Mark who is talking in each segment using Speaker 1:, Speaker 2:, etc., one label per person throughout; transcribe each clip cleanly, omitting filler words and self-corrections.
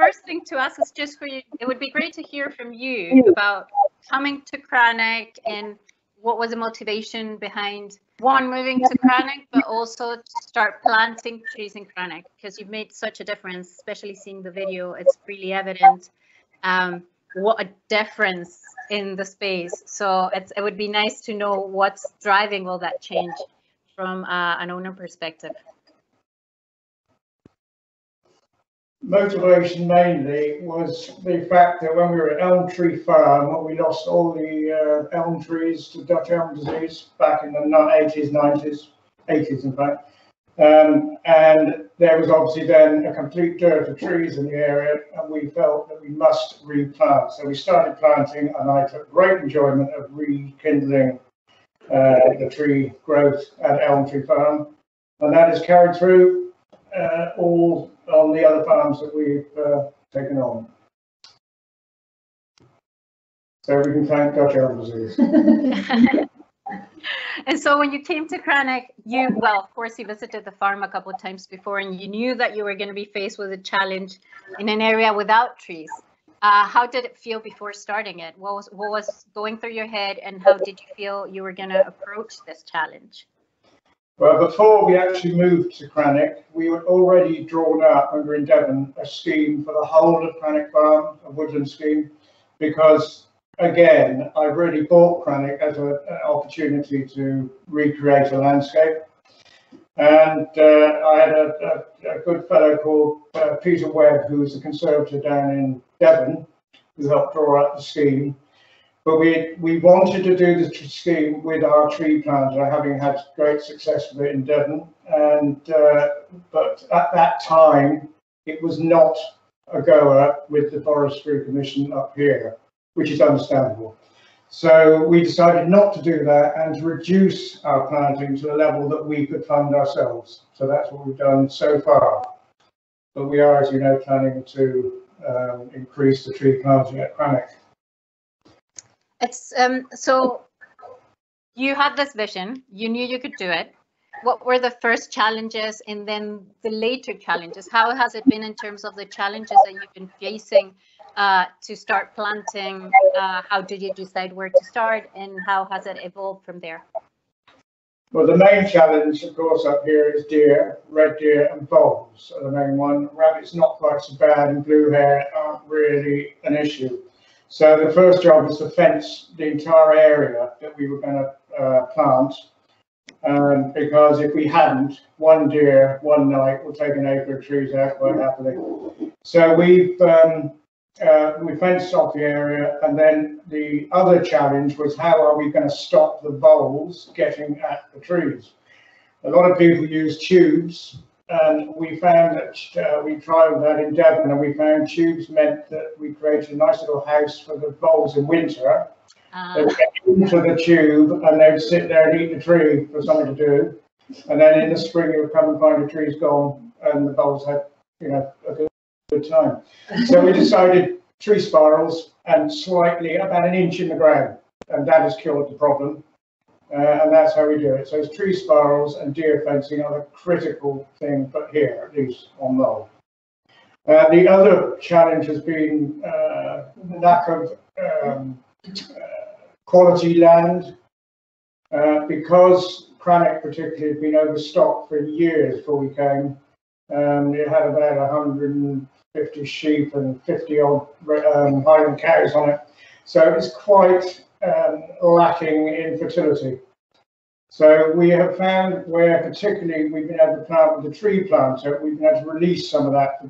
Speaker 1: first thing to ask is just for you, it would be great to hear from you about coming to Crannich and what was the motivation behind one, moving to Crannich, but also start planting trees in Crannich, because you've made such a difference, especially seeing the video. It's really evident what a difference in the space. So it would be nice to know what's driving all that change from an owner perspective.
Speaker 2: Motivation mainly was the fact that when we were at Elm Tree Farm, we lost all the elm trees to Dutch elm disease back in the 80s, 90s, 80s in fact. And there was obviously then a complete dearth of trees in the area, and we felt that we must replant. So we started planting, and I took great enjoyment of rekindling the tree growth at Elm Tree Farm. And that is carried through all on the other farms that we've taken on. So we can thank Dutch elm disease.
Speaker 1: And so when you came to Crannich, well, of course, you visited the farm a couple of times before, and you knew that you were going to be faced with a challenge in an area without trees. How did it feel before starting it? What was going through your head, and how did you feel you were going to approach this challenge?
Speaker 2: Well, before we actually moved to Crannich, we were already drawn up when we were in Devon a scheme for the whole of Crannich Farm, a woodland scheme, because again, I really bought Crannich as an opportunity to recreate a landscape. And I had a good fellow called Peter Webb, who was a conservator down in Devon, who helped draw up the scheme. But we wanted to do the scheme with our tree planter, having had great success with it in Devon. And but at that time, it was not a goer with the Forestry Commission up here, which is understandable. So we decided not to do that and to reduce our planting to a level that we could fund ourselves. So that's what we've done so far. But we are, as you know, planning to increase the tree planting at Crannich.
Speaker 1: It's so you had this vision, you knew you could do it. What were the first challenges and then the later challenges? How has it been in terms of the challenges that you've been facing to start planting? How did you decide where to start, and how has it evolved from there?
Speaker 2: Well, the main challenge, of course, up here is deer, red deer and voles are the main one. Rabbits not quite so bad, and blue hair aren't really an issue. So the first job was to fence the entire area that we were going to plant, because if we hadn't, one deer one night will take an acre of trees out quite happily. So we fenced off the area, and then the other challenge was how are we going to stop the voles getting at the trees. A lot of people use tubes, and we found that we tried that in Devon, and we found tubes meant that we created a nice little house for the voles in winter. They would get into the tube and they would sit there and eat the tree for something to do, and then in the spring you would come and find the tree's gone and the voles had, you know, a good time. So we decided tree spirals and slightly about an inch in the ground, and that has killed the problem. And that's how we do it. So it's tree spirals and deer fencing are the critical thing, but here, at least on Knoll. The other challenge has been lack of quality land, because Crannich particularly had been overstocked for years before we came. It had about 150 sheep and 50 odd Highland cows on it. So it's quite lacking in fertility. So we have found where particularly we've been able to plant with the tree planter, we've been able to release some of that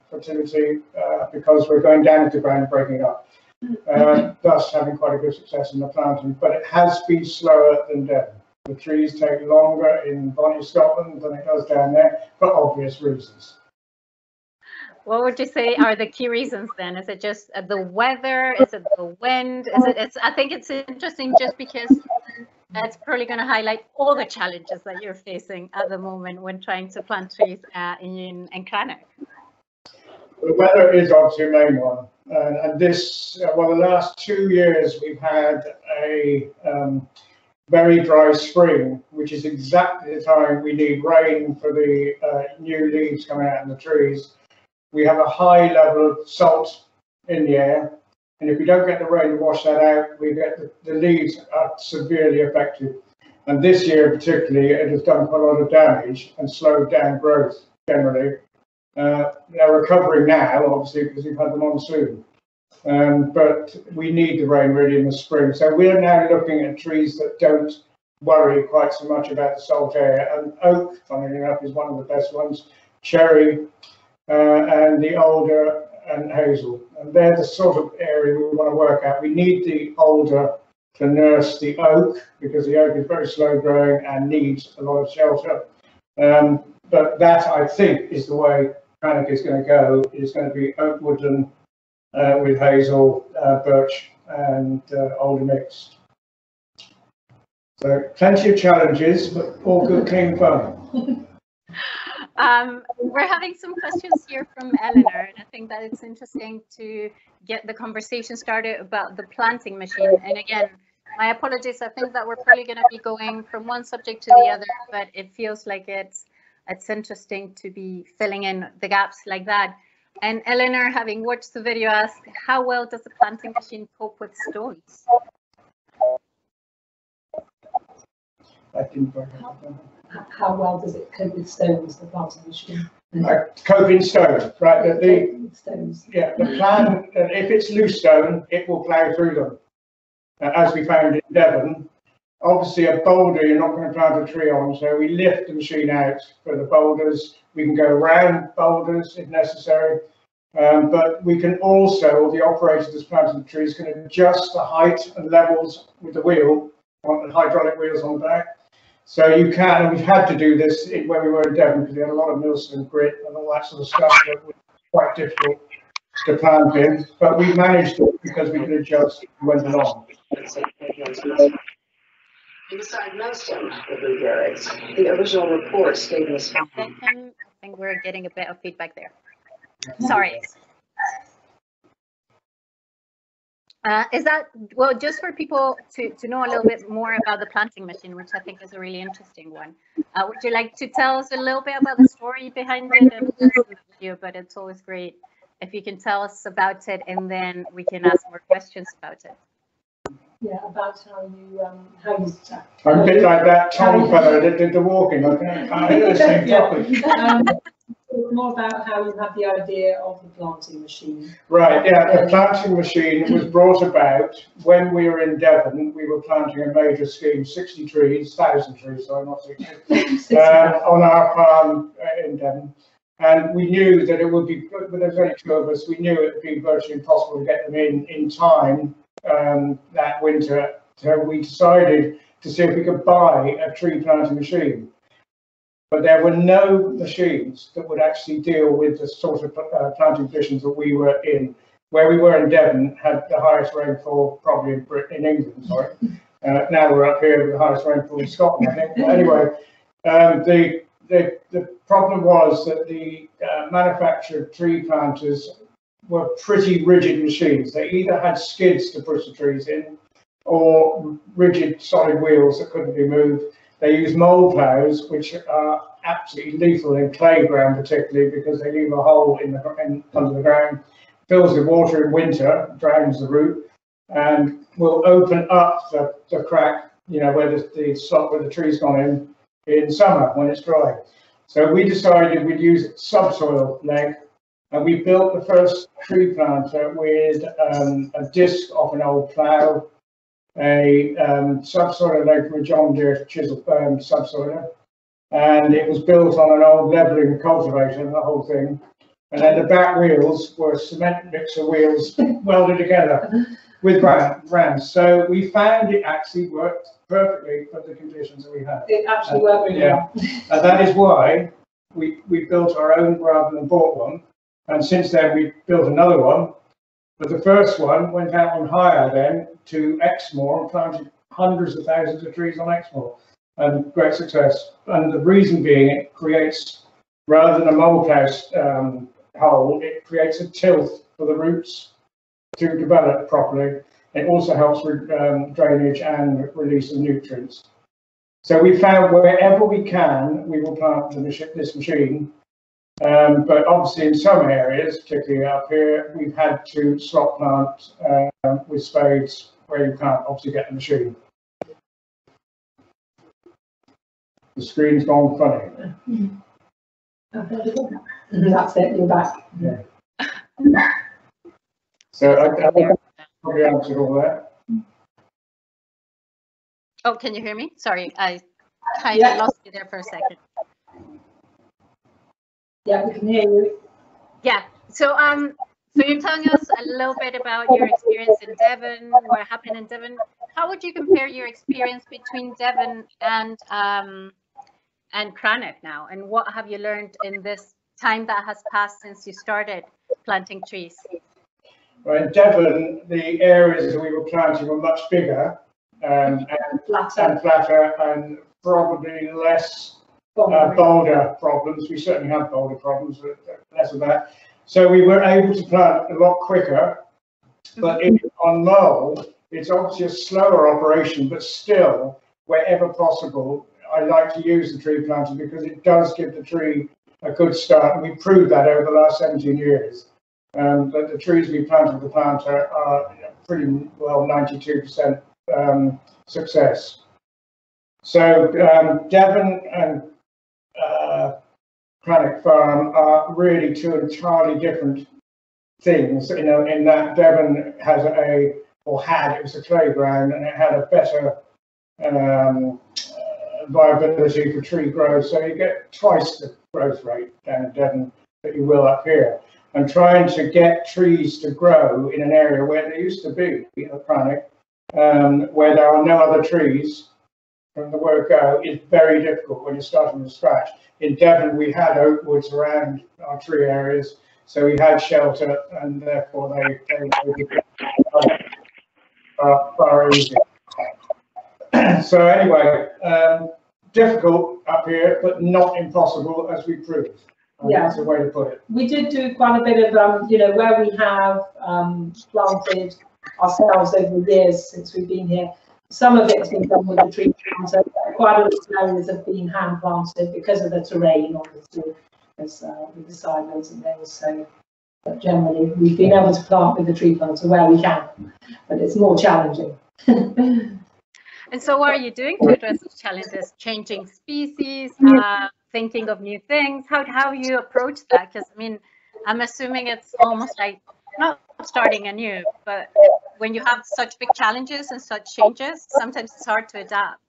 Speaker 2: fertility because we're going down into the ground and breaking it up, thus having quite a good success in the planting. But it has been slower than Devon. The trees take longer in Bonnie, Scotland than it does down there for obvious reasons.
Speaker 1: What would you say are the key reasons then? Is it just the weather? Is it the wind? Is it? I think it's interesting just because it's probably going to highlight all the challenges that you're facing at the moment when trying to plant trees in Crannich.
Speaker 2: The weather is obviously a main one, and this, well, the last 2 years we've had a very dry spring, which is exactly the time we need rain for the new leaves coming out in the trees. we have a high level of salt in the air. And if we don't get the rain to wash that out, we get the leaves are severely affected. And this year particularly, it has done quite a lot of damage and slowed down growth generally. They're recovering now, obviously, because we've had the monsoon. But we need the rain really in the spring. So we're now looking at trees that don't worry quite so much about the salt air. And oak, funnily enough, is one of the best ones. Cherry and the alder and hazel. And they're the sort of area we want to work out. We need the alder to nurse the oak, because the oak is very slow growing and needs a lot of shelter. But that, I think, is the way Crannich is going to go. It's going to be oak woodland with hazel, birch and alder mixed. So plenty of challenges, but all good, clean fun.
Speaker 1: We're having some questions here from Eleanor, and I think that it's interesting to get the conversation started about the planting machine. And again, my apologies, I think that we're probably going to be going from one subject to the other, but it feels like it's interesting to be filling in the gaps like that. And Eleanor, having watched the video, asked, how well does the planting machine cope with stones?
Speaker 3: How well does it cope with stones, the planting machine?
Speaker 2: Cope in stone, right?
Speaker 3: Stones.
Speaker 2: Yeah, the plan, if it's loose stone, it will plough through them. As we found in Devon, obviously a boulder you're not going to plant a tree on, so we lift the machine out for the boulders. We can go around boulders if necessary, but we can also, or the operator that's planting the trees can adjust the height and levels with the wheel, on the hydraulic wheels on the back. So you can, and we've had to do this when we were in Devon because we had a lot of millstone grit and all that sort of stuff that was quite difficult to plant in, but we managed it because we could adjust as we went along.
Speaker 4: Inside most of the blueberries, the original report stated as
Speaker 1: I think we're getting a bit of feedback there. Sorry. Is that, well, just for people to know a little bit more about the planting machine, which I think is a really interesting one. Would you like to tell us a little bit about the story behind it? And video, but it's always great if you can tell us about it, and then we can ask more questions about it.
Speaker 3: Yeah, about how you
Speaker 2: I'm a bit like that Tom fellow that did the walking. I can't hear the same properly.
Speaker 3: More about how you had the idea of the planting machine.
Speaker 2: Right, yeah, the planting machine was brought about when we were in Devon. We were planting a major scheme, 60 trees, 1,000 trees, sorry, not 60, on our farm in Devon. And we knew that it would be, but there's only 2 of us, we knew it would be virtually impossible to get them in time that winter. So we decided to see if we could buy a tree planting machine. But there were no machines that would actually deal with the sort of planting conditions that we were in. Where we were in Devon had the highest rainfall probably in England, sorry. Now we're up here with the highest rainfall in Scotland, I think. But anyway, the problem was that the manufactured tree planters were pretty rigid machines. They either had skids to push the trees in or rigid solid wheels that couldn't be moved. They use mole ploughs, which are absolutely lethal in clay ground, particularly because they leave a hole under the ground, fills with water in winter, drowns the root, and will open up the crack, you know, where the slot where the tree's gone in summer when it's dry. So we decided we'd use subsoil leg, and we built the first tree planter with a disc off an old plough, a subsoiler leg from a John Deere chisel subsoiler, and it was built on an old levelling cultivator, the whole thing. And then the back wheels were cement mixer wheels welded together with rams. So we found it actually worked perfectly for the conditions that we had.
Speaker 3: It actually worked really well.
Speaker 2: And that is why we built our own rather than bought one. And since then we built another one. But the first one went out on hire then to Exmoor and planted hundreds of thousands of trees on Exmoor, and great success. And the reason being, it creates, rather than a mole plough hole, it creates a tilth for the roots to develop properly. It also helps with drainage and release of nutrients. So we found wherever we can, we will plant this machine. But obviously in some areas, particularly up here, we've had to slot plant with spades where you can't obviously get the machine. The screen's gone funny.
Speaker 3: That's it, you're back.
Speaker 2: Yeah. So I probably answered all that.
Speaker 1: Oh, can you hear me? Sorry, I kind of lost you there for a second.
Speaker 3: Yeah, we can hear you.
Speaker 1: Yeah. So so you're telling us a little bit about your experience in Devon, what happened in Devon. How would you compare your experience between Devon and Crannich now? And what have you learned in this time that has passed since you started planting trees?
Speaker 2: Well, in Devon, the areas that we were planting were much bigger and flatter and probably less boulder problems. We certainly have boulder problems, but less of that. So we were able to plant a lot quicker. But on mole, it's obviously a slower operation, but still, wherever possible, I like to use the tree planter because it does give the tree a good start. And we proved that over the last 17 years. That the trees we plant with the planter are pretty well 92% success. So Devon and Crannich Farm are really two entirely different things. You know, in that Devon has it was a clay ground and it had a better viability for tree growth. So you get twice the growth rate down in Devon that you will up here. And trying to get trees to grow in an area where they used to be at Crannich, where there are no other trees from the word go, is very difficult when you're starting from scratch. In Devon, we had oak woods around our tree areas, so we had shelter, and therefore they far easier. So anyway, difficult up here, but not impossible, as we proved.
Speaker 3: Yeah,
Speaker 2: that's the way to put it.
Speaker 3: We did do quite a bit of, you know, where we have planted ourselves over the years since we've been here. Some of it's been done with the tree planter. Quite a lot of areas have been hand planted because of the terrain, obviously, with the silos and things. So, but generally, we've been able to plant with the tree planter where we can, but it's more challenging.
Speaker 1: And so, what are you doing to address those challenges? Changing species, thinking of new things. How you approach that? Because I mean, I'm assuming it's almost like not starting anew, but when you have such big challenges and such changes, sometimes it's hard to adapt.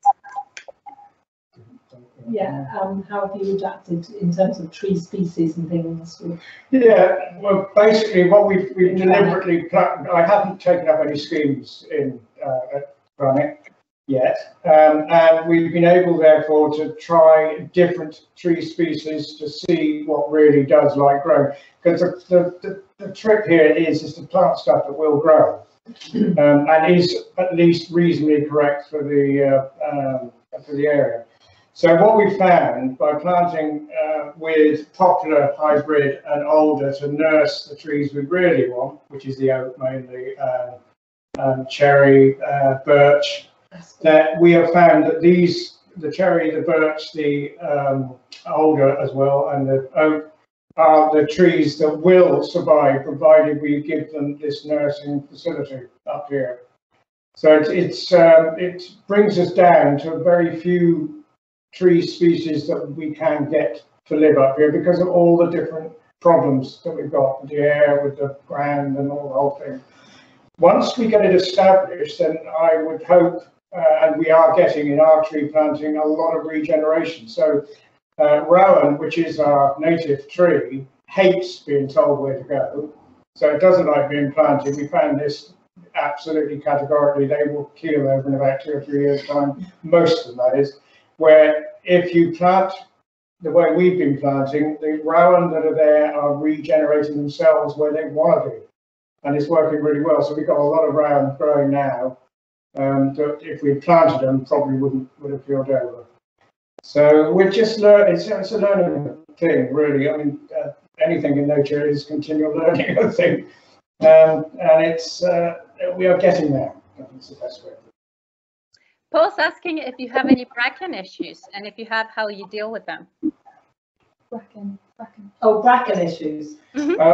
Speaker 3: Yeah, how have you adapted in terms of tree species and things?
Speaker 2: Yeah, well, basically what we've deliberately plucked, I haven't taken up any schemes in at Crannich yet, and we've been able therefore to try different tree species to see what really does like grow. Because the trick here is to plant stuff that will grow and is at least reasonably correct for the area. So what we found by planting with poplar, hybrid and alder to nurse the trees we really want, which is the oak mainly, cherry, birch, that we have found that the cherry, the birch, the alder as well, and the oak are the trees that will survive provided we give them this nursing facility up here. So it brings us down to a very few tree species that we can get to live up here because of all the different problems that we've got with the air, with the ground and all the whole thing. Once we get it established, then I would hope, and we are getting in our tree planting, a lot of regeneration. So rowan, which is our native tree, hates being told where to go. So it doesn't like being planted. We found this absolutely categorically. They will kill over in about 2 or 3 years' time, most of them that is, where if you plant the way we've been planting, the rowan that are there are regenerating themselves where they want to be. And it's working really well. So we've got a lot of rowan growing now that if we planted them, probably would have killed over. So we're just learning. It's a learning thing, really. I mean, anything in nature is continual learning, I think. And it's we are getting there. That's the best way.
Speaker 1: Paul's asking if you have any bracken issues, and if you have, how you deal with them.
Speaker 3: Bracken. Oh, bracken issues.
Speaker 2: Yeah,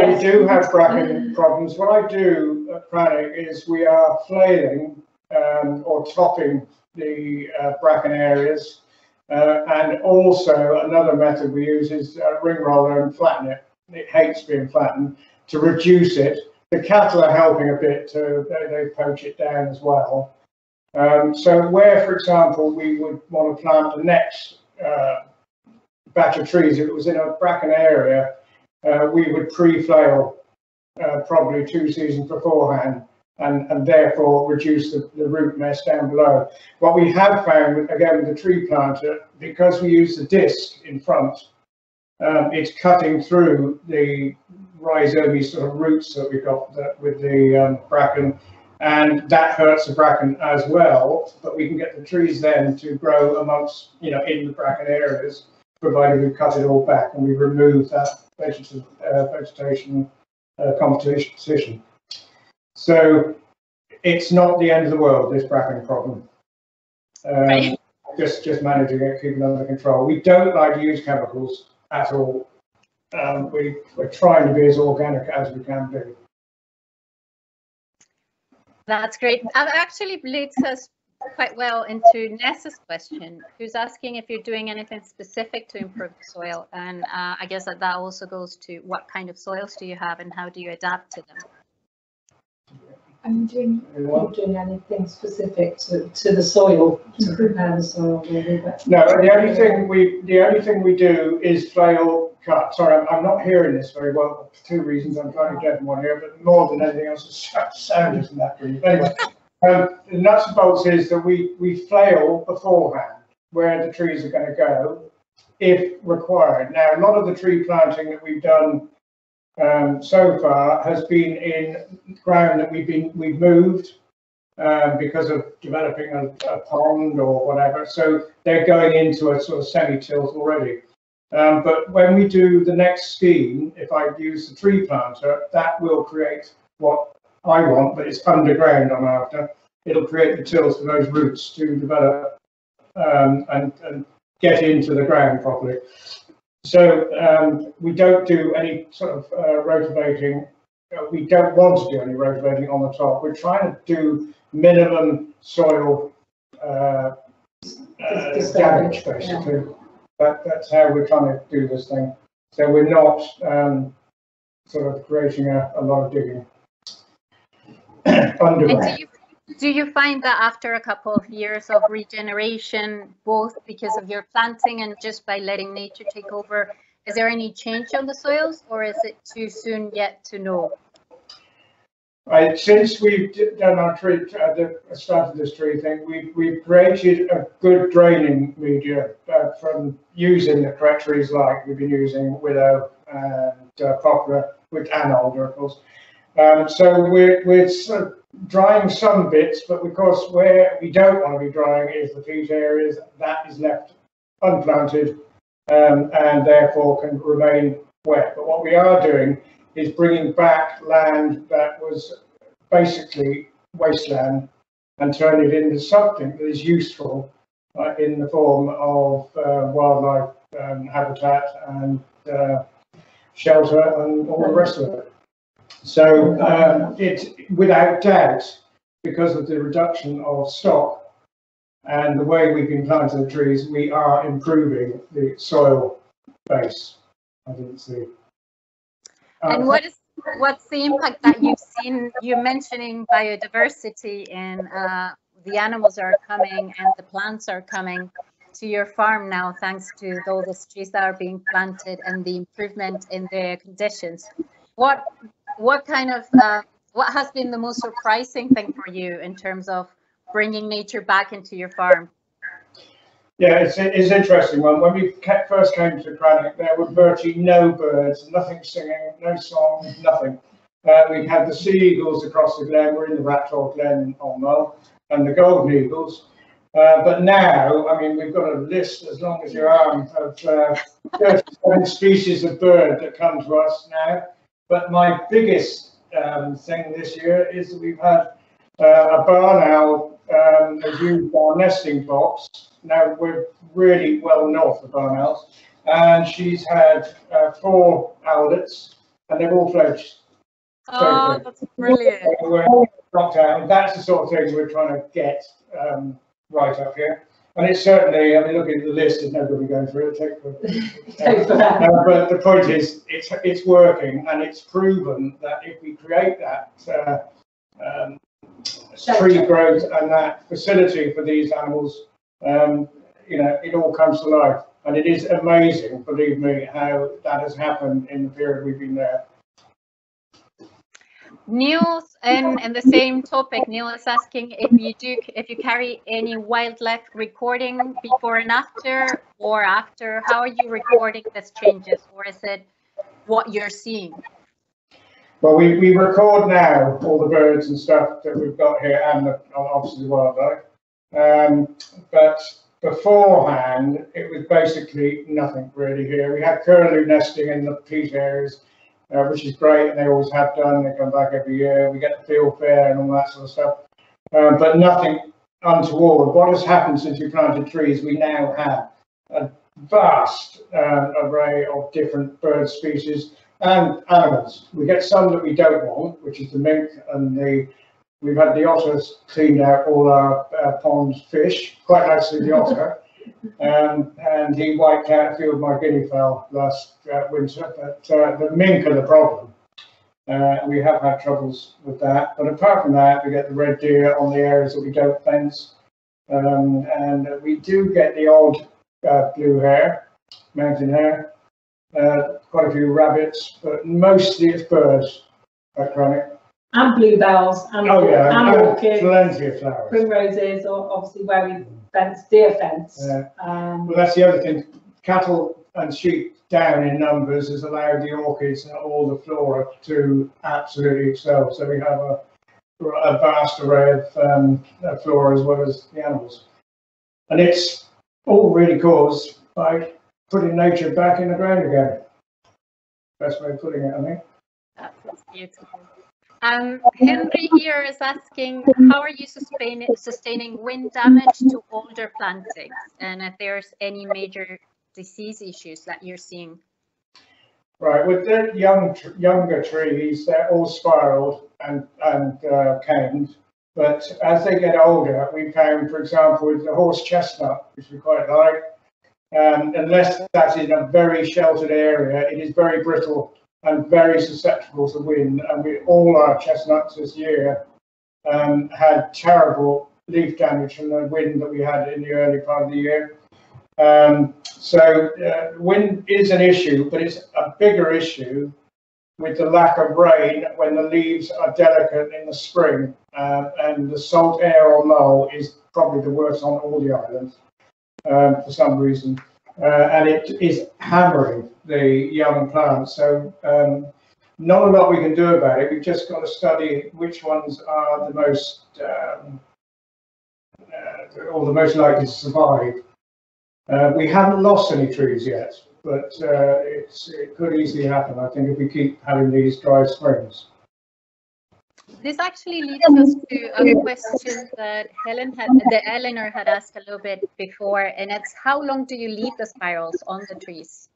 Speaker 2: we do have bracken problems. What I do at Crannich is we are flailing or topping the bracken areas. And also another method we use is ring roller and flatten it. It hates being flattened, to reduce it. The cattle are helping a bit, they poach it down as well. So where, for example, we would want to plant the next batch of trees, if it was in a bracken area, we would pre-flail probably 2 seasons beforehand, and therefore reduce the root mess down below. What we have found, again, with the tree planter, because we use the disc in front, it's cutting through the rhizomy sort of roots that we've got with the bracken, and that hurts the bracken as well. But we can get the trees then to grow amongst, in the bracken areas, provided we cut it all back and we remove that vegetation competition. So it's not the end of the world, this bracken problem.
Speaker 1: Right.
Speaker 2: Just managing it, keeping it under control. We don't like to use chemicals at all. We're trying to be as organic as we can be.
Speaker 1: That's great. That actually leads us quite well into Nessa's question, who's asking if you're doing anything specific to improve the soil. And I guess that also goes to what kind of soils do you have and how do you adapt to them?
Speaker 3: Are you doing anything specific to the soil, to prepare the soil?
Speaker 2: No, the only thing we do is flail cut. Sorry, I'm not hearing this very well for 2 reasons. I'm trying to get one here, but more than anything else, the sound isn't that good. Anyway, the nuts and bolts is that we flail beforehand where the trees are going to go, if required. Now, a lot of the tree planting that we've done so far has been in ground that we've moved because of developing a pond or whatever. So they're going into a sort of semi-tilt already. But when we do the next scheme, if I use the tree planter, that will create what I want, but it's underground I'm after. It'll create the tilt for those roots to develop and get into the ground properly. So we don't do any sort of rotivating. We don't want to do any rotivating on the top. We're trying to do minimum soil damage, basically. That's how we're trying to do this thing. So we're not sort of creating a lot of digging.
Speaker 1: Do you find that after a couple of years of regeneration, both because of your planting and just by letting nature take over, is there any change on the soils, or is it too soon yet to know?
Speaker 2: Since we've done our tree, started this tree thing, we've created a good draining media from using the correct trees, like we've been using willow and poplar, and alder, of course. So we're sort of drying some bits, but of course where we don't want to be drying is the peat areas. That is left unplanted and therefore can remain wet. But what we are doing is bringing back land that was basically wasteland and turning it into something that is useful in the form of wildlife habitat and shelter and all the rest of it. So it's without doubt, because of the reduction of stock and the way we've been planting the trees, we are improving the soil base. I didn't see.
Speaker 1: And what's the impact that you've seen? You're mentioning biodiversity, and the animals are coming and the plants are coming to your farm now, thanks to all the trees that are being planted and the improvement in their conditions. What kind of what has been the most surprising thing for you in terms of bringing nature back into your farm?
Speaker 2: Yeah, it's an interesting one. When we first came to Crannich, there were virtually no birds, nothing singing, no song, nothing. We had the sea eagles across the glen. We're in the Rattle Glen on Mull, and the golden eagles. But now, I mean, we've got a list as long as your arm of 37 species of bird that come to us now. But my biggest thing this year is that we've had a barn owl has used our nesting box. Now we're really well north of barn owls, and she's had 4 owlets, and they've all fledged.
Speaker 1: Oh, that's brilliant.
Speaker 2: We're knocked out, and that's the sort of thing we're trying to get right up here. And it's certainly, I mean, looking at the list, there's no good be going through it. But the point is, it's working, and it's proven that if we create that tree growth and that facility for these animals, you know, it all comes to life. And it is amazing, believe me, how that has happened in the period we've been there.
Speaker 1: Neil's and the same topic. Neil is asking if you carry any wildlife recording before and after, or after. How are you recording these changes, or is it what you're seeing?
Speaker 2: Well, we record now all the birds and stuff that we've got here, and obviously the wildlife. But beforehand, it was basically nothing really here. We had curlew nesting in the peat areas, which is great, and they always have done. They come back every year. We get the field fair and all that sort of stuff, but nothing untoward. What has happened since we planted trees? We now have a vast array of different bird species and animals. We get some that we don't want, which is the mink and we've had the otters cleaned out all our pond fish, quite nicely the otter. And he wiped out a few of my guinea fowl last winter, but the mink are the problem. We have had troubles with that, but apart from that, we get the red deer on the areas that we don't fence, and we do get the odd blue hare, mountain hare, quite a few rabbits, but mostly it's birds at Crannich.
Speaker 3: And bluebells, and orchids,
Speaker 2: plenty of flowers.
Speaker 3: Primroses, or obviously where we fence, deer fence.
Speaker 2: Yeah. Well, that's the other thing. Cattle and sheep down in numbers has allowed the orchids and all the flora to absolutely excel. So we have a vast array of flora as well as the animals. And it's all really caused by putting nature back in the ground again. Best way of putting it, I think.
Speaker 1: That's beautiful. Henry here is asking, how are you sustaining wind damage to older plantings, and if there's any major disease issues that you're seeing?
Speaker 2: Right, with the younger trees, they're all spiraled and caned, but as they get older, we found, for example, with the horse chestnut, which we quite like, unless that's in a very sheltered area, it is very brittle and very susceptible to wind, and all our chestnuts this year had terrible leaf damage from the wind that we had in the early part of the year. So wind is an issue, but it's a bigger issue with the lack of rain when the leaves are delicate in the spring, and the salt air on Mull is probably the worst on all the islands for some reason. And it is hammering the young plants. So not a lot we can do about it. We've just got to study which ones are the most or the most likely to survive. We haven't lost any trees yet, but it could easily happen, I think, if we keep having these dry springs.
Speaker 1: This actually leads us to a question that Eleanor had asked a little bit before, and it's how long do you leave the spirals on the trees?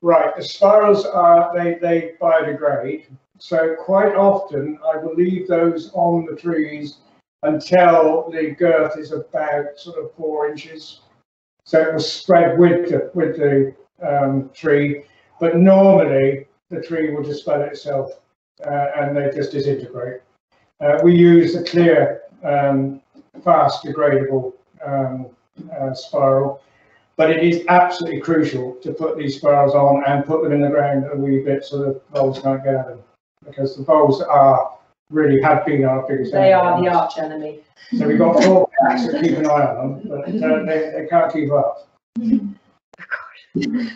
Speaker 2: Right, the spirals they biodegrade, so quite often I will leave those on the trees until the girth is about sort of 4 inches, so it will spread with the tree, but normally the tree will just spread itself. And they just disintegrate. We use a clear, fast degradable spiral, but it is absolutely crucial to put these spirals on and put them in the ground a wee bit so the voles can't get at them, because the voles really have been our biggest enemy.
Speaker 3: They are the arch enemy.
Speaker 2: So we've got 4 cats that keep an eye on them, but they can't keep up.
Speaker 1: Of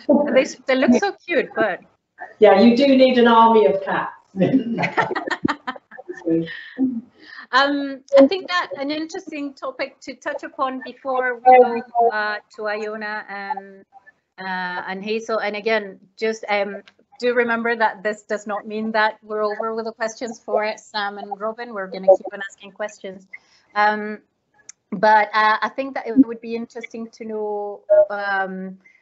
Speaker 1: course. They look so cute, but
Speaker 3: yeah, you do need an army of cats.
Speaker 1: I think that an interesting topic to touch upon before we go to Iona and Hazel. And again, just do remember that this does not mean that we're over with the questions for Sam and Robin. We're going to keep on asking questions. But I think that it would be interesting to know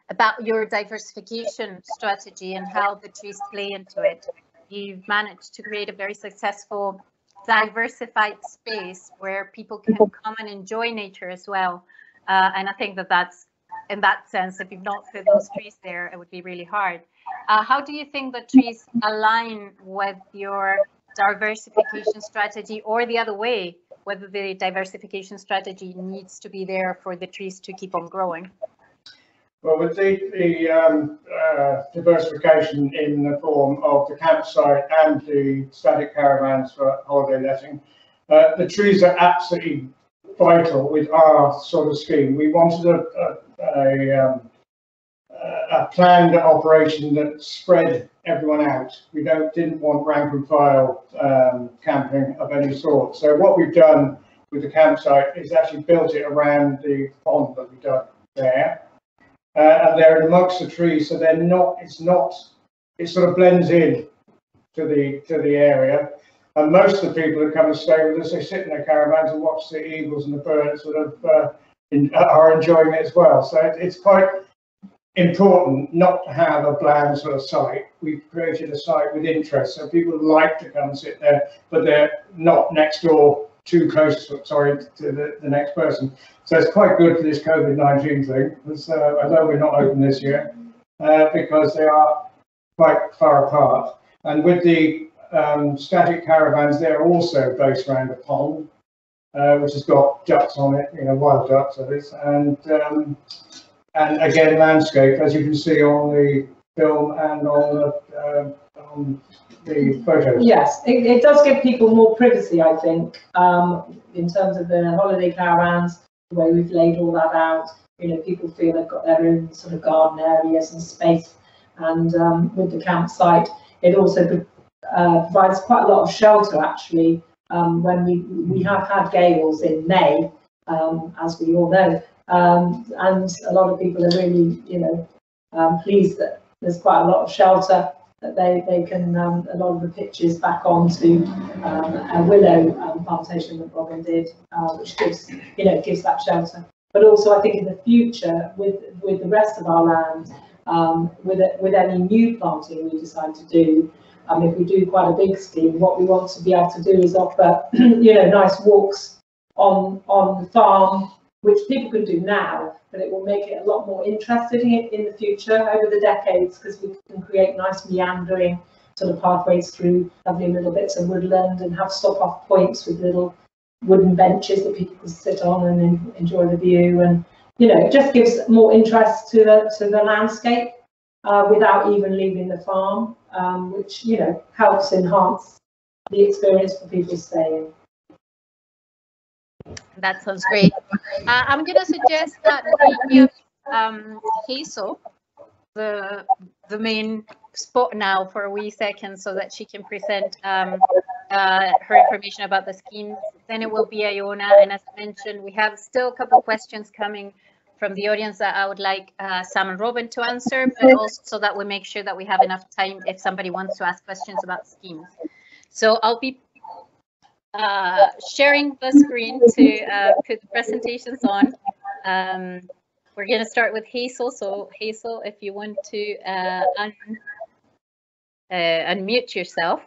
Speaker 1: about your diversification strategy and how the trees play into it. You've managed to create a very successful diversified space where people can come and enjoy nature as well. And I think that that's, in that sense, if you've not put those trees there, it would be really hard. How do you think the trees align with your diversification strategy, or the other way, whether the diversification strategy needs to be there for the trees to keep on growing?
Speaker 2: Well, with the diversification in the form of the campsite and the static caravans for holiday letting, the trees are absolutely vital with our sort of scheme. We wanted a planned operation that spread everyone out. We didn't want rank and file camping of any sort. So what we've done with the campsite is actually built it around the pond that we've done there. And they're amongst the trees, so they're not. It sort of blends in to the area. And most of the people who come and stay with us, they sit in their caravans and watch the eagles and the birds that are enjoying it as well. So it's quite important not to have a bland sort of site. We've created a site with interest, so people like to come and sit there, but they're not next door, too close to the next person. So it's quite good for this COVID-19 thing, because although we're not open this year, because they are quite far apart. And with the static caravans, they're also based around a pond, which has got ducks on it, wild ducks that is, and again landscape, as you can see on the film and on the photos.
Speaker 3: Yes, it does give people more privacy, I think, in terms of the holiday caravans, the way we've laid all that out. People feel they've got their own sort of garden areas and space, and with the campsite, it also provides quite a lot of shelter, actually. When we have had gales in May, as we all know, and a lot of people are really, pleased that there's quite a lot of shelter, that they can, a lot of the pitches back onto a willow plantation that Robin did, which gives that shelter. But also, I think in the future, with the rest of our land, with any new planting we decide to do, if we do quite a big scheme, what we want to be able to do is offer, nice walks on the farm, which people can do now, but it will make it a lot more interesting in the future over the decades, because we can create nice meandering sort of pathways through lovely little bits of woodland and have stop-off points with little wooden benches that people can sit on and enjoy the view. And it just gives more interest to the landscape without even leaving the farm, which helps enhance the experience for people staying.
Speaker 1: That sounds great. I'm going to suggest that we give Hazel the main spot now for a wee second, so that she can present her information about the schemes. Then it will be Iona, and as I mentioned, we have still a couple of questions coming from the audience that I would like Sam and Robin to answer, but also so that we make sure that we have enough time if somebody wants to ask questions about schemes. So I'll be sharing the screen to put the presentations on. We're going to start with Hazel. So Hazel, if you want to unmute yourself,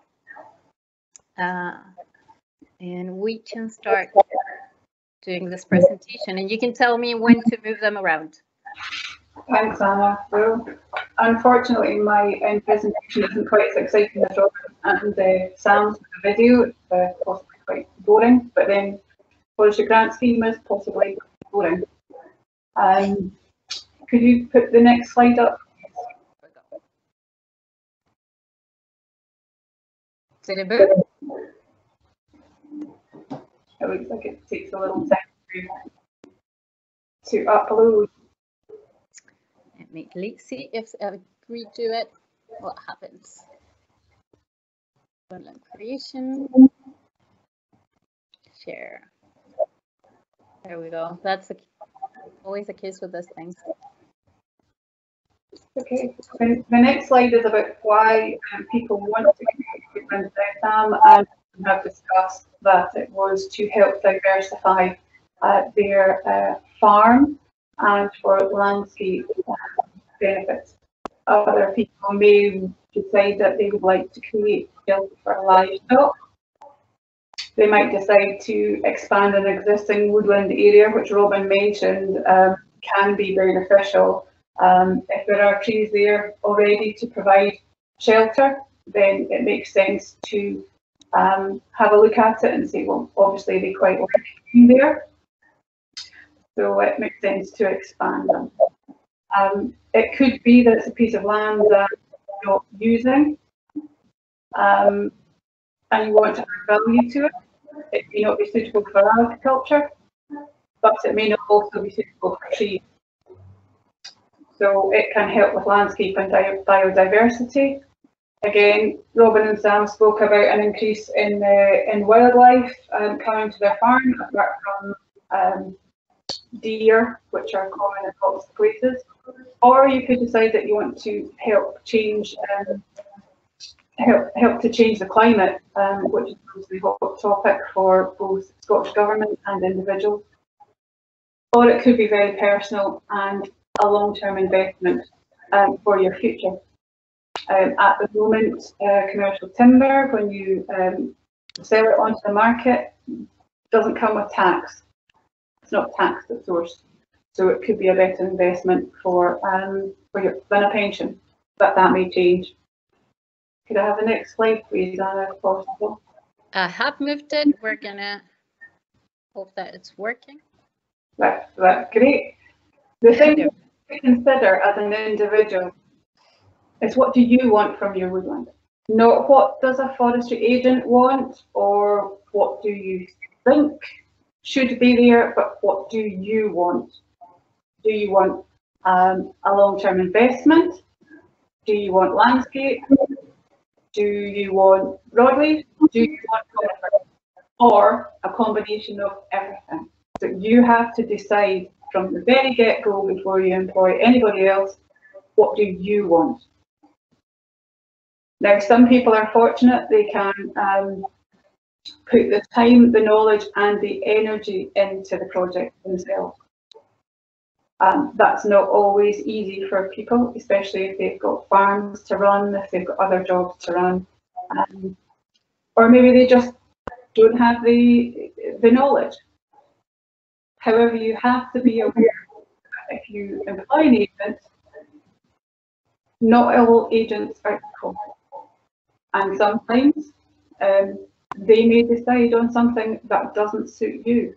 Speaker 1: and we can start doing this presentation, and you can tell me when to move them around.
Speaker 5: Thanks, Anna. Well, unfortunately, my presentation isn't quite as exciting as Robin and Sam's video. It's possibly quite boring, but then Forestry Grant Scheme is possibly boring. Could you put the next slide up?
Speaker 1: Did it move?
Speaker 5: It looks like it takes a little time to upload.
Speaker 1: Let's see if I redo it, what happens. Woodland creation, share. There we go. That's always the case with this thing.
Speaker 5: Okay, the next slide is about why people want to create Woodland Sam, and we have discussed that it was to help diversify their farm and for landscape benefits. Other people may decide that they would like to create shelter for livestock. They might decide to expand an existing woodland area, which Robin mentioned can be beneficial. If there are trees there already to provide shelter, then it makes sense to have a look at it and say, well, obviously they quite like being there, so it makes sense to expand them. It could be that it's a piece of land that you're not using, and you want to add value to it. It may not be suitable for agriculture, but it may not also be suitable for trees. So it can help with landscape and biodiversity. Again, Robin and Sam spoke about an increase in wildlife coming to their farm, apart from deer, which are common in lots of places. Or you could decide that you want to help change help to change the climate, which is obviously a hot topic for both Scottish Government and individuals. Or it could be very personal and a long-term investment for your future. At the moment, commercial timber, when you sell it onto the market, doesn't come with tax. It's not taxed at source, so it could be a better investment for than a pension, but that may change. Could I have the next slide, please, Anna, if possible?
Speaker 1: I have moved it. We're gonna hope that it's working.
Speaker 5: That's great. The thing to consider as an individual is, what do you want from your woodland? Not what does a forestry agent want, or what do you think should be there, but what do you want? Do you want a long-term investment? Do you want landscape? Do you want broadleaf? Do you want comfort? Or a combination of everything? So you have to decide from the very get-go, before you employ anybody else, what do you want? Now, some people are fortunate, they can put the time, the knowledge and the energy into the project themselves. That's not always easy for people, especially if they've got farms to run, if they've got other jobs to run, or maybe they just don't have the knowledge. However, you have to be aware that if you employ an agent, not all agents are equal. And sometimes they may decide on something that doesn't suit you.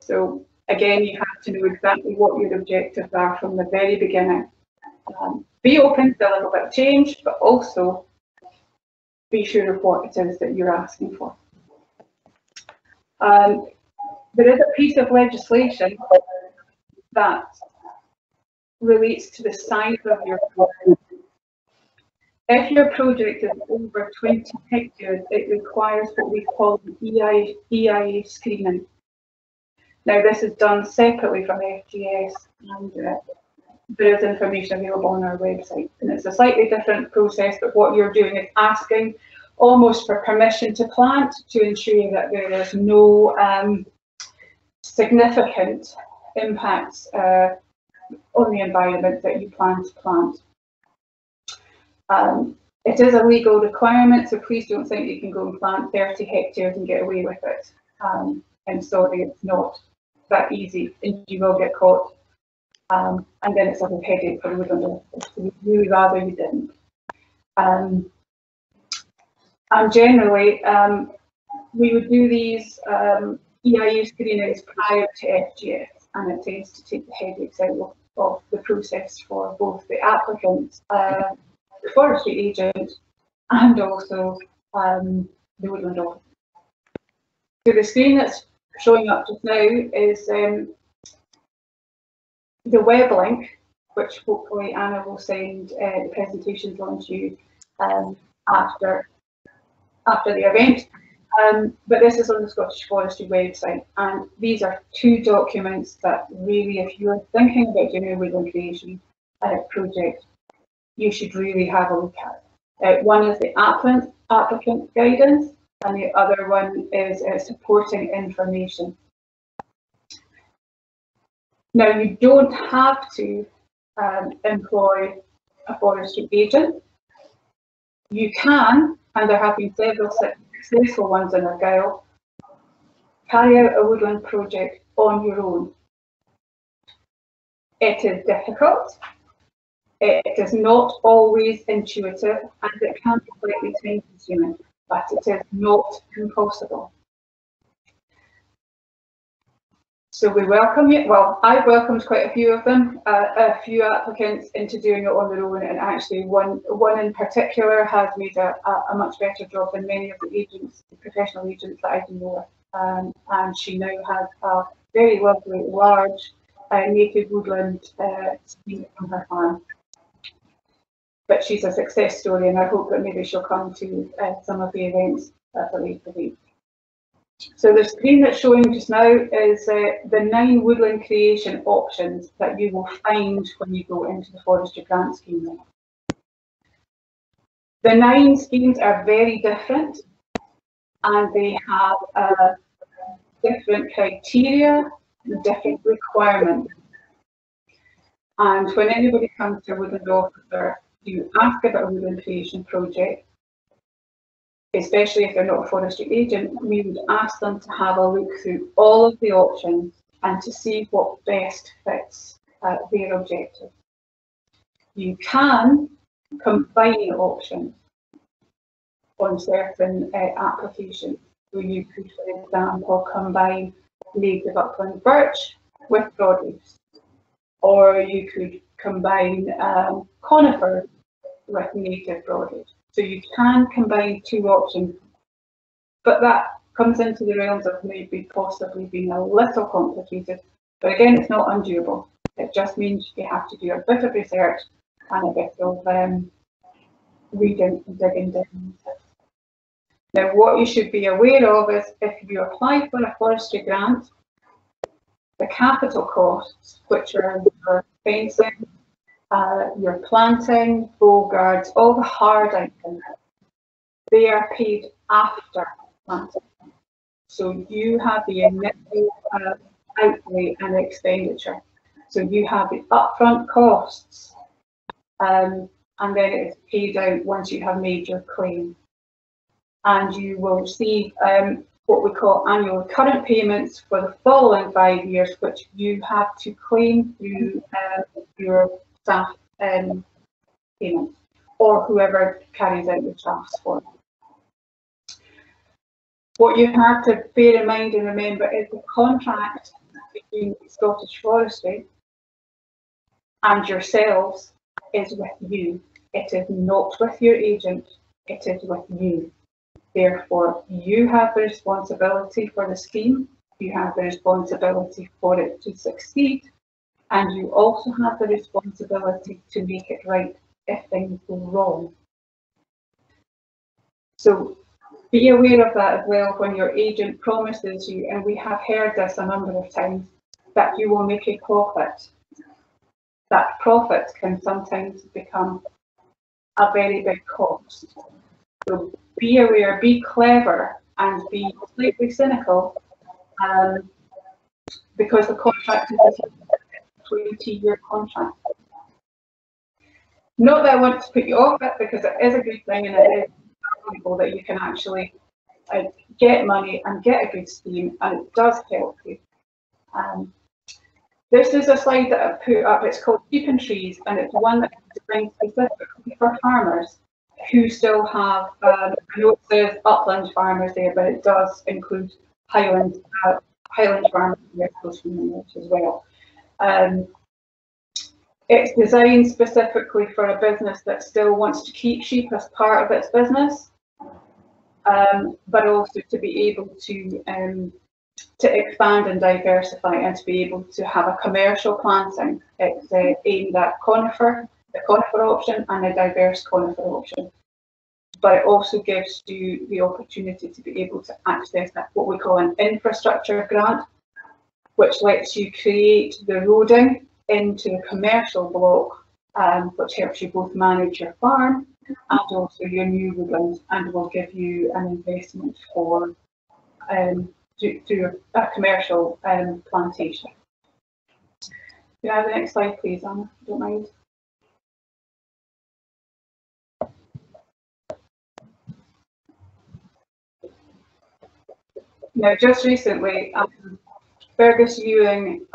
Speaker 5: So again, you have to know exactly what your objectives are from the very beginning. Be open to a little bit of change, but also be sure of what it is that you're asking for. There is a piece of legislation that relates to the size of your project. If your project is over 20 hectares, it requires what we call EIA screening. Now, this is done separately from FGS, and there is information available on our website. And it's a slightly different process, but what you're doing is asking almost for permission to plant, to ensure that there is no significant impacts on the environment that you plan to plant. It is a legal requirement, so please don't think you can go and plant 30 hectares and get away with it. I'm sorry, it's not that easy, and you will get caught. And then it's a whole headache for the woodland office. So we'd really rather you didn't. And generally, we would do these EIA screenings prior to FGS, and it tends to take the headaches out of the process for both the applicant, the forestry agent, and also the woodland office. So the screen that's showing up just now is the web link, which hopefully Anna will send the presentations on to you after the event. But this is on the Scottish Forestry website, and these are two documents that really, if you're thinking about doing a woodland creation project, you should really have a look at. One is the applicant guidance, and the other one is supporting information. Now, you don't have to employ a forestry agent. You can, and there have been several successful ones in Argyll, carry out a woodland project on your own. It is difficult, it is not always intuitive, and it can be slightly time consuming, but it is not impossible. So we welcome you. Well, I've welcomed quite a few of them, a few applicants into doing it on their own, and actually one in particular has made a much better job than many of the agents, the professional agents that I do know of. And she now has a very lovely, large native woodland scheme on her farm. But she's a success story, and I hope that maybe she'll come to some of the events at a later date. So the screen that's showing just now is the 9 woodland creation options that you will find when you go into the forestry grant scheme. The 9 schemes are very different, and they have different criteria and different requirements. And when anybody comes to a woodland officer, you ask about a woodland creation project, especially if they're not a forestry agent, we would ask them to have a look through all of the options and to see what best fits their objective. You can combine options on certain applications. So you could, for example, combine native upland birch with broadleaves, or you could combine conifers with native broadleaves. So you can combine 2 options, but that comes into the realms of maybe possibly being a little complicated. But again, it's not undoable. It just means you have to do a bit of research and a bit of reading and digging down. Now, what you should be aware of is if you apply for a forestry grant, the capital costs, which are your fencing, your planting, bogards, all the hard items, they are paid after planting. So you have the initial outlay and expenditure. So you have the upfront costs, and then it is paid out once you have made your claim. And you will receive what we call annual recurrent payments for the following 5 years, which you have to claim through your staff payments, or whoever carries out your tasks for you. What you have to bear in mind and remember is the contract between Scottish Forestry and yourselves is with you. It is not with your agent, it is with you. Therefore, you have the responsibility for the scheme, you have the responsibility for it to succeed, and you also have the responsibility to make it right if things go wrong. So be aware of that as well when your agent promises you, and we have heard this a number of times, that you will make a profit. That profit can sometimes become a very big cost. So be aware, be clever, and be slightly cynical, because the contract is a 20-year contract. Not that I want to put you off it, because it is a good thing, and it is valuable that you can actually get money and get a good scheme, and it does help you. This is a slide that I've put up. It's called Keeping Trees, and it's one that is designed specifically for farmers who still have, I know it says upland farmers there, but it does include highland farmers as well. It's designed specifically for a business that still wants to keep sheep as part of its business, but also to be able to expand and diversify and to be able to have a commercial planting. It's aimed at the conifer option and a diverse conifer option. But it also gives you the opportunity to be able to access what we call an infrastructure grant, which lets you create the roading into a commercial block, which helps you both manage your farm and also your new woodland, and will give you an investment for through a commercial plantation. Can I have the next slide, please, Anna, if you don't mind? Now, just recently, Fergus Ewing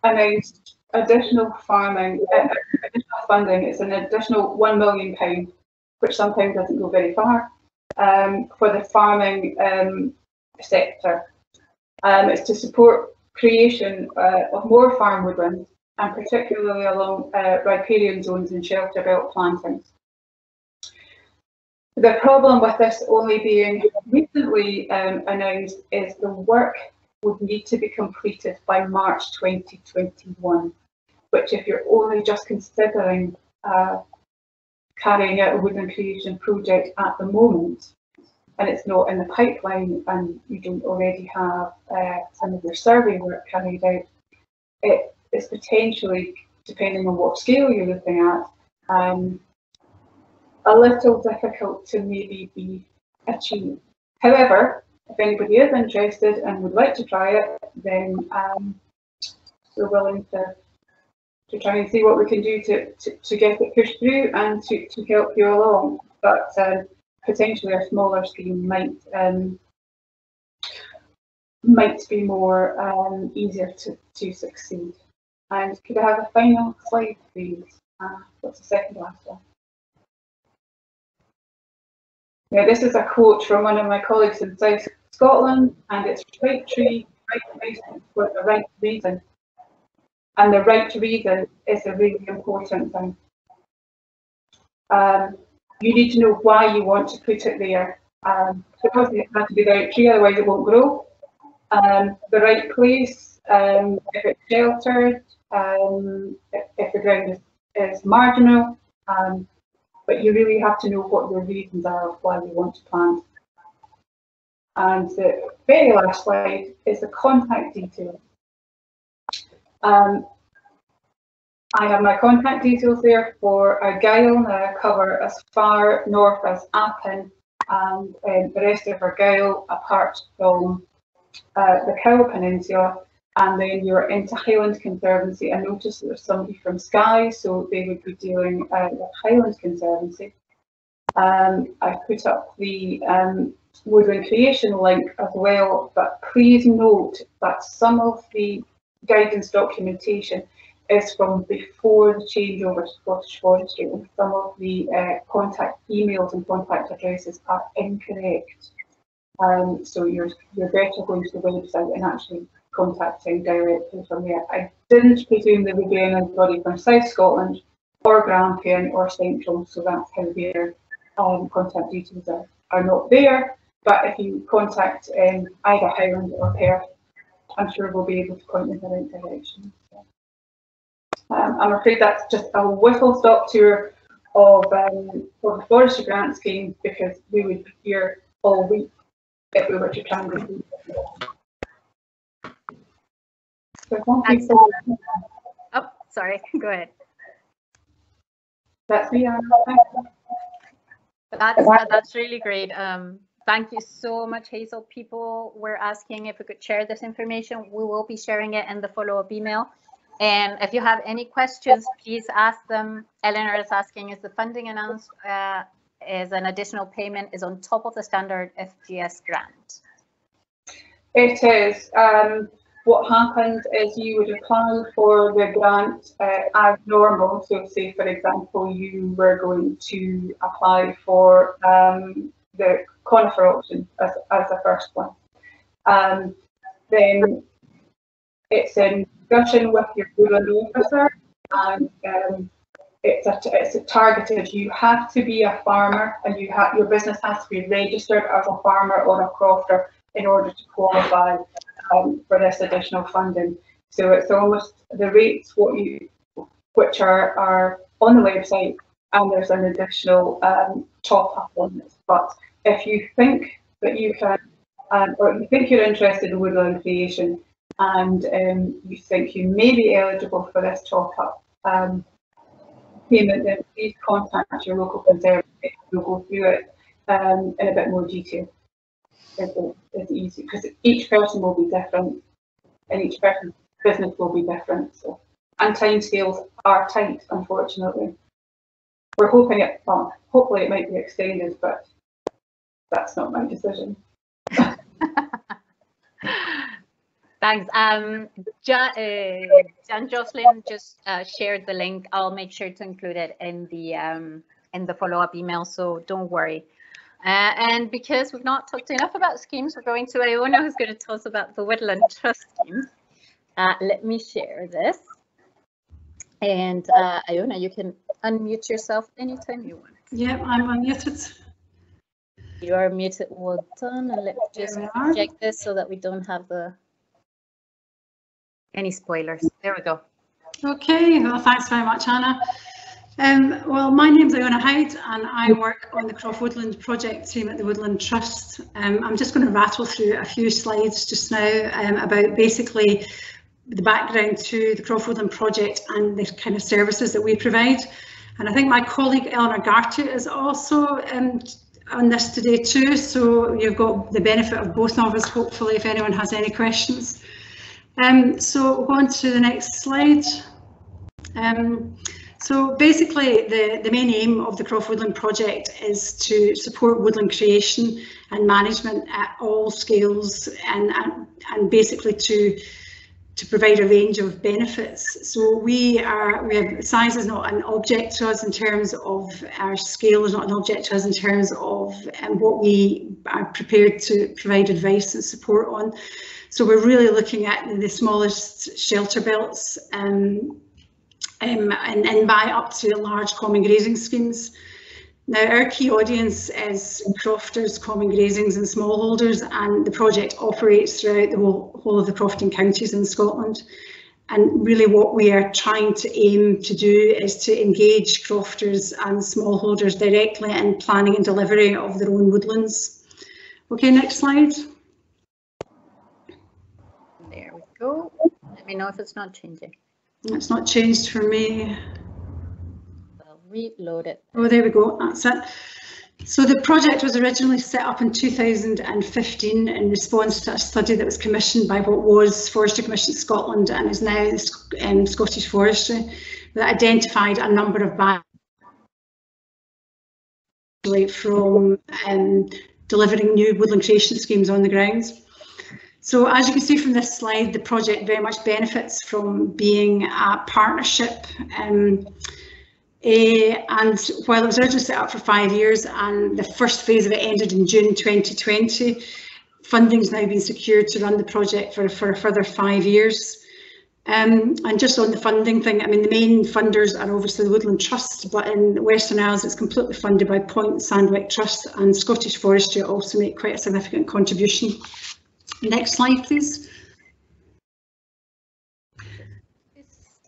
Speaker 5: announced additional farming, additional funding. It's an additional £1 million, which sometimes doesn't go very far, for the farming sector. It's to support creation of more farm woodlands, and particularly along riparian zones and shelter belt plantings. The problem with this only being recently announced is the work would need to be completed by March 2021, which, if you're only just considering carrying out a woodland creation project at the moment, and it's not in the pipeline, and you don't already have some of your survey work carried out, it is potentially, depending on what scale you're looking at, a little difficult to maybe be achieved. However, if anybody is interested and would like to try it, then we're willing to try and see what we can do to get it pushed through and to help you along. But potentially a smaller scheme might be more easier to succeed. And could I have a final slide, please? What's the second last one? Now, this is a quote from one of my colleagues in South Scotland, and it's right tree, right place for the right reason. And the right reason is a really important thing. You need to know why you want to put it there. Because it has to be the right tree, otherwise it won't grow. The right place, if it's sheltered, if the ground is marginal, but you really have to know what your reasons are of why you want to plant. And the very last slide is the contact details. I have my contact details there for Argyll. Now I cover as far north as Appin and the rest of Argyll, apart from the Cowell Peninsula. And then you're into Highland Conservancy. I noticed there's somebody from Skye, so they would be dealing with Highland Conservancy. I put up the Woodland Creation link as well, but please note that some of the guidance documentation is from before the changeover to Scottish Forestry, and some of the contact emails and contact addresses are incorrect. So you're better going to the website and actually contacting directly from there. I didn't presume there would be anybody from South Scotland or Grampian or Central, so that's how their contact details are not there. But if you contact either Highland or Perth, I'm sure we'll be able to point in the right direction. I'm afraid that's just a whistle-stop tour of the Forestry Grant Scheme, because we would be here all week if we were to try and do it.
Speaker 1: Oh, sorry, go ahead.
Speaker 5: That's me.
Speaker 1: That's really great. Thank you so much, Hazel. People were asking if we could share this information. We will be sharing it in the follow-up email. And if you have any questions, please ask them. Eleanor is asking, is the funding announced as an additional payment is on top of the standard FGS grant?
Speaker 5: It is. What happens is you would apply for the grant as normal. So say, for example, you were going to apply for the conifer option as the first one. Then it's in discussion with your woodland officer, and it's targeted. You have to be a farmer, and your business has to be registered as a farmer or a crofter in order to qualify for this additional funding. So it's almost the rates which are on the website, and there's an additional top up on this. But if you think that you can, or you think you're interested in woodland creation, and you think you may be eligible for this top up payment, then please contact your local conservator. We'll go through it in a bit more detail. It's easy, because each person will be different, and each person business will be different. So, and timescales are tight, unfortunately. We're hoping it, well, hopefully it might be extended, but that's not my decision.
Speaker 1: Thanks. Jan Jocelyn just shared the link. I'll make sure to include it in the follow-up email, so don't worry. And because we've not talked enough about schemes, we're going to Iona, who's going to tell us about the Woodland Trust scheme. Let me share this. And Iona, you can unmute yourself anytime you want.
Speaker 6: Yeah, I'm unmuted.
Speaker 1: You are muted. Well done. And let me just check this so that we don't have any spoilers. There we go.
Speaker 6: Okay, well, thanks very much, Anna. Well, my name's Iona Hyde and I work on the Croft Woodland project team at the Woodland Trust. I'm just going to rattle through a few slides just now about basically the background to the Croft Woodland project and the kind of services that we provide. And I think my colleague Eleanor Garty is also on this today too, so you've got the benefit of both of us, hopefully, if anyone has any questions. So we'll go on to the next slide. So basically the main aim of the Croft Woodland project is to support woodland creation and management at all scales and basically to provide a range of benefits. So we have size is not an object to us in terms of our scale is not an object to us in terms of what we are prepared to provide advice and support on. So we're really looking at the smallest shelter belts and by up to large common grazing schemes. Now our key audience is crofters, common grazings and smallholders, and the project operates throughout the whole of the crofting counties in Scotland. And really what we are trying to aim to do is to engage crofters and smallholders directly in planning and delivery of their own woodlands. Okay, next slide.
Speaker 1: There we go. Let me know if it's not changing.
Speaker 6: It's not changed for me.
Speaker 1: I'll reload it.
Speaker 6: Oh, there we go, that's it. So the project was originally set up in 2015 in response to a study that was commissioned by what was Forestry Commission Scotland and is now Scottish Forestry, that identified a number of barriers from delivering new woodland creation schemes on the ground. So as you can see from this slide, the project very much benefits from being a partnership. And while it was originally set up for 5 years and the first phase of it ended in June 2020, funding's now been secured to run the project for a further 5 years. And just on the funding thing, I mean, the main funders are obviously the Woodland Trust, but in the Western Isles it's completely funded by Point Sandwick Trust, and Scottish Forestry also make quite a significant contribution. Next slide, please.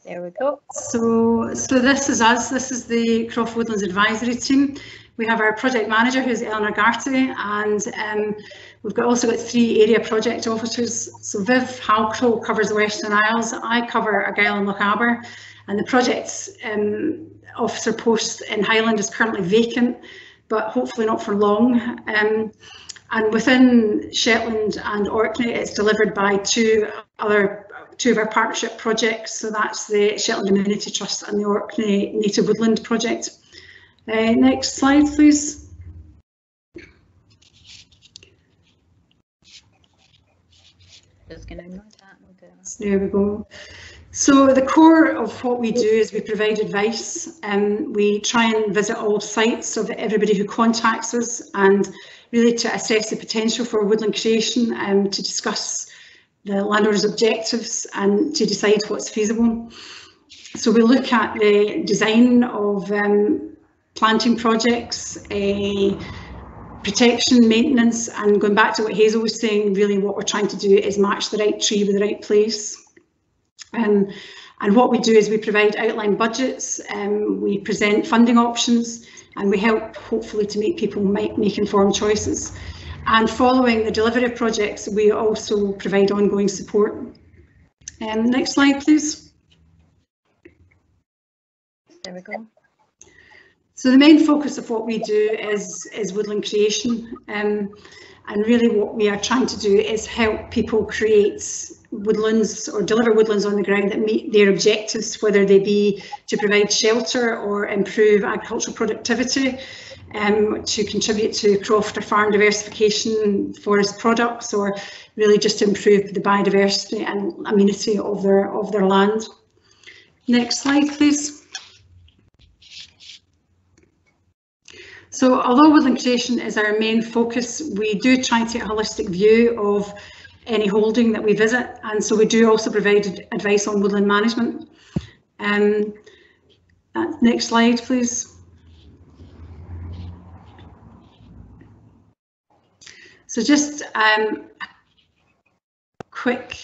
Speaker 1: There we go.
Speaker 6: So this is us. This is the Croft Woodlands Advisory Team. We have our project manager, who's Eleanor Garty, and we've also got 3 area project officers. So Viv Halcrow covers the Western Isles. I cover Argyll and Lochaber, and the project's officer post in Highland is currently vacant, but hopefully not for long. And within Shetland and Orkney, it's delivered by two of our partnership projects. So that's the Shetland Amenity Trust and the Orkney Native Woodland Project. Next slide, please.
Speaker 1: Just going to ignore that.
Speaker 6: There we go. So the core of what we do is we provide advice, and we try and visit all sites of everybody who contacts us, and really to assess the potential for woodland creation and to discuss the landowner's objectives and to decide what's feasible. So we look at the design of planting projects, protection, maintenance, and going back to what Hazel was saying, really what we're trying to do is match the right tree with the right place. And what we do is we provide outline budgets, we present funding options, and we help hopefully to make people make informed choices. And following the delivery of projects, we also provide ongoing support. Next slide, please.
Speaker 1: There we go.
Speaker 6: So the main focus of what we do is woodland creation, and really what we are trying to do is help people create woodlands or deliver woodlands on the ground that meet their objectives, whether they be to provide shelter or improve agricultural productivity, to contribute to croft or farm diversification, forest products, or really just to improve the biodiversity and amenity of their land. Next slide, please. So although woodland creation is our main focus, we do try to take a holistic view of any holding that we visit, and so we do also provide advice on woodland management. Next slide, please. So just a quick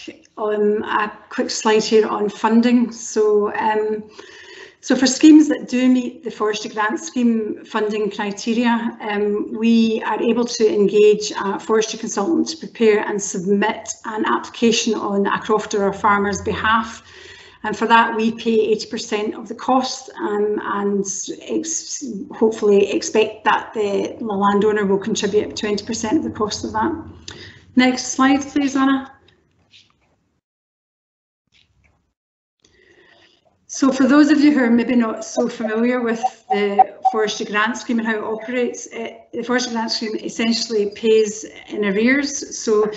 Speaker 6: slide here on funding. So for schemes that do meet the Forestry Grant Scheme funding criteria, we are able to engage a forestry consultant to prepare and submit an application on a crofter or farmer's behalf. And for that, we pay 80% of the cost, and hopefully expect that the landowner will contribute 20% of the cost of that. Next slide, please, Anna. So for those of you who are maybe not so familiar with the Forestry Grant Scheme and how it operates, the Forestry Grant Scheme essentially pays in arrears. So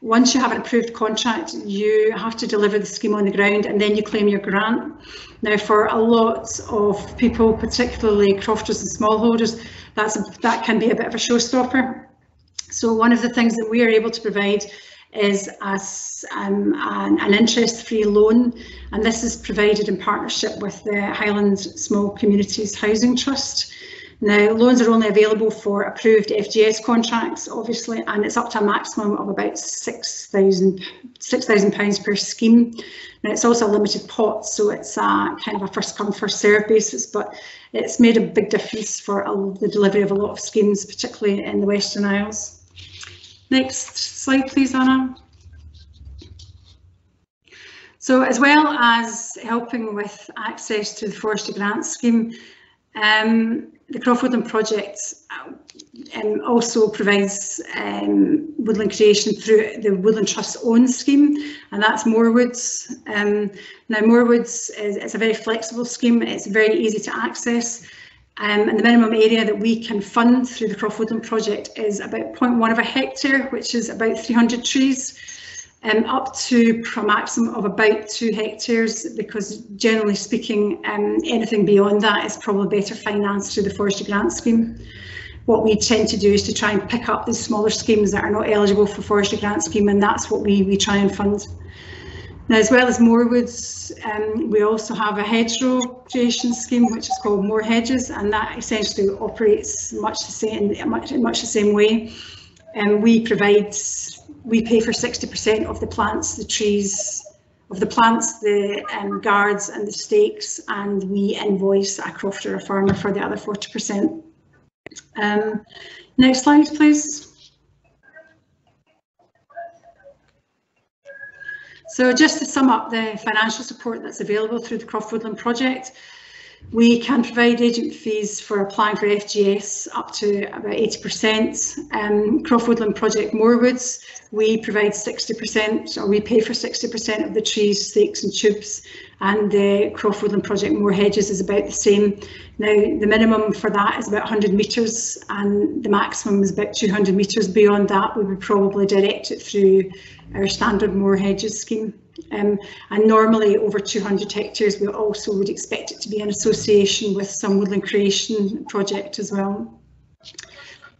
Speaker 6: once you have an approved contract, you have to deliver the scheme on the ground and then you claim your grant. Now, for a lot of people, particularly crofters and smallholders, that can be a bit of a showstopper. So one of the things that we are able to provide is an interest-free loan, and this is provided in partnership with the Highland Small Communities Housing Trust. Now, loans are only available for approved FGS contracts, obviously, and it's up to a maximum of about £6,000 per scheme. Now, it's also a limited pot, so it's a kind of a first-come, first-served basis, but it's made a big difference for the delivery of a lot of schemes, particularly in the Western Isles. Next slide, please, Anna. So as well as helping with access to the Forestry Grant Scheme, the Woodland project also provides woodland creation through the Woodland Trust's own scheme, and that's Moorwoods. Now, Moorwoods is a very flexible scheme. It's very easy to access. And the minimum area that we can fund through the Woodland project is about 0.1 of a hectare, which is about 300 trees, up to a maximum of about 2 hectares, because generally speaking, anything beyond that is probably better financed through the Forestry Grant Scheme. What we tend to do is to try and pick up these smaller schemes that are not eligible for Forestry Grant Scheme, and that's what we try and fund. Now, as well as Moorwoods, we also have a hedgerow creation scheme, which is called More Hedges, and that essentially operates much the same way. We pay for 60% of the plants, the trees, the guards and the stakes, and we invoice a crofter or farmer for the other 40%. Next slide, please. So just to sum up the financial support that's available through the Woodland project, we can provide agent fees for applying for FGS up to about 80%. Woodland project Moorwoods, we provide 60%, or we pay for 60% of the trees, stakes and tubes, and the Woodland project More Hedges is about the same. Now, the minimum for that is about 100 metres and the maximum is about 200 metres. Beyond that, we would probably direct it through our standard More Hedges scheme. And normally over 200 hectares, we also would expect it to be in association with some woodland creation project as well.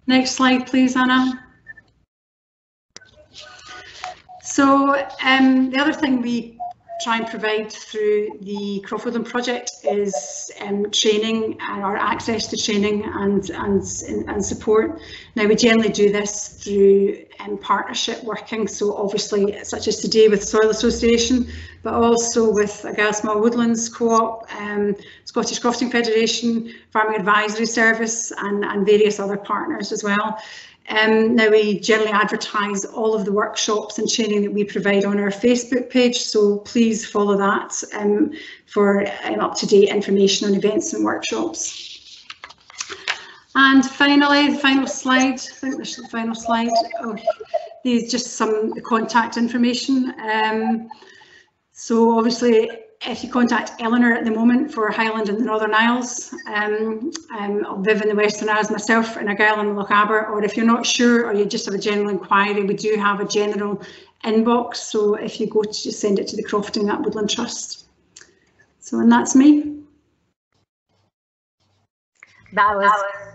Speaker 6: Next slide, please, Anna. So the other thing we try and provide through the Woodland project is training, or access to training and support. Now, we generally do this through partnership working, so obviously such as today with Soil Association, but also with Argyll Small Woodlands Co-op, Scottish Crofting Federation, Farming Advisory Service, and various other partners as well. Now, we generally advertise all of the workshops and training that we provide on our Facebook page, so please follow that for up-to-date information on events and workshops. And finally, the final slide, I think this is the final slide. Oh, these just some contact information. So obviously, if you contact Eleanor at the moment for Highland and the Northern Isles, Viv in the Western Isles, myself and Argyll in the Lochaber, or if you're not sure or you just have a general inquiry, we do have a general inbox. So if you go to just send it to the Crofting at Woodland Trust. So, and that's me.
Speaker 1: That was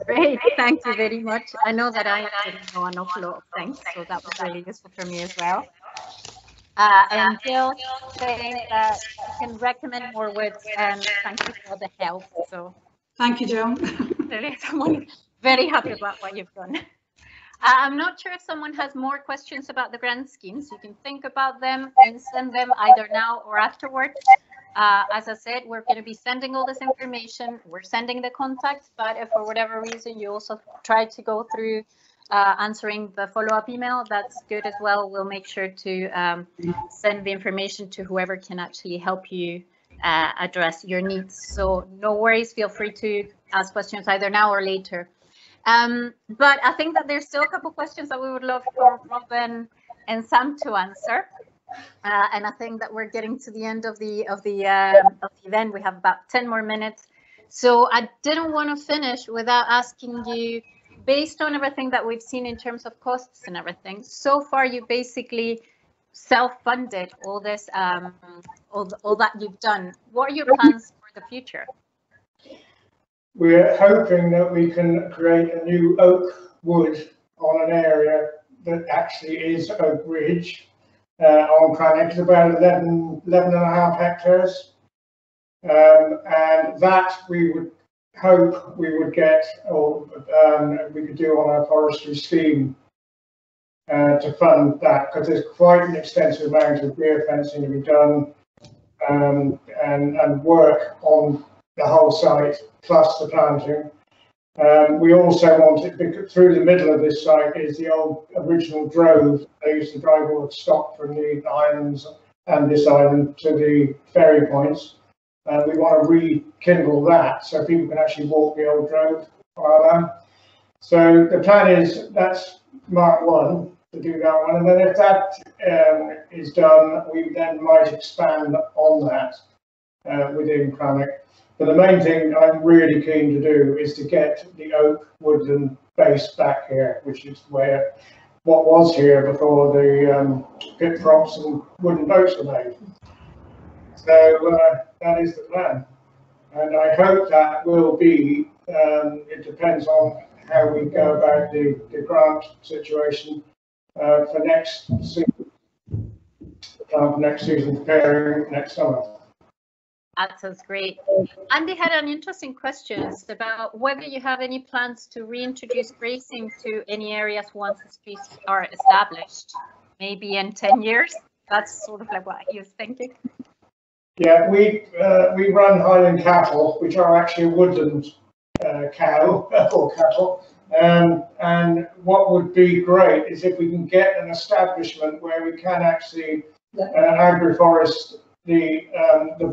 Speaker 1: great. Thank you very much. I know that I didn't know an awful lot of things, so that was really useful for me as well. And Jill saying that you can recommend more woods, and thank you for all the help. So
Speaker 6: thank you, Jill.
Speaker 1: Someone very happy about what you've done. I'm not sure if someone has more questions about the grant schemes. You can think about them and send them either now or afterwards. As I said, we're going to be sending all this information. We're sending the contacts, but if for whatever reason you also try to go through answering the follow-up email, that's good as well. We'll make sure to send the information to whoever can actually help you address your needs. So no worries, feel free to ask questions either now or later. But I think that there's still a couple questions that we would love for Robin and Sam to answer. And I think that we're getting to the end of the event. We have about 10 more minutes. So I didn't want to finish without asking you, based on everything that we've seen in terms of costs and everything, so far you basically self-funded all this, all that you've done. What are your plans for the future?
Speaker 2: We're hoping that we can create a new oak wood on an area that actually is Oak Ridge. On Crannich, it's about 11.5 hectares, and that we would hope we would get, or we could do on our forestry scheme to fund that, because there's quite an extensive amount of rear fencing to be done, and work on the whole site plus the planting. We also want it, through the middle of this site is the old original drove. They used to drive all the stock from the islands and this island to the ferry points. We want to rekindle that so people can actually walk the old drove on. So the plan is that's Mark 1 to do that one, and then if that is done, we then might expand on that within Crannich. But the main thing I'm really keen to do is to get the oak woodland base back here, which is where what was here before the pit props and wooden boats were made. So that is the plan, and I hope that will be. It depends on how we go about the grant situation for next season. For next season, preparing next summer.
Speaker 1: That sounds great. Andy had an interesting question about whether you have any plans to reintroduce grazing to any areas once the streets are established, maybe in 10 years. That's sort of like what he was thinking.
Speaker 2: Yeah, we run Highland cattle, which are actually woodland cow or cattle. And what would be great is if we can get an establishment where we can actually agroforest the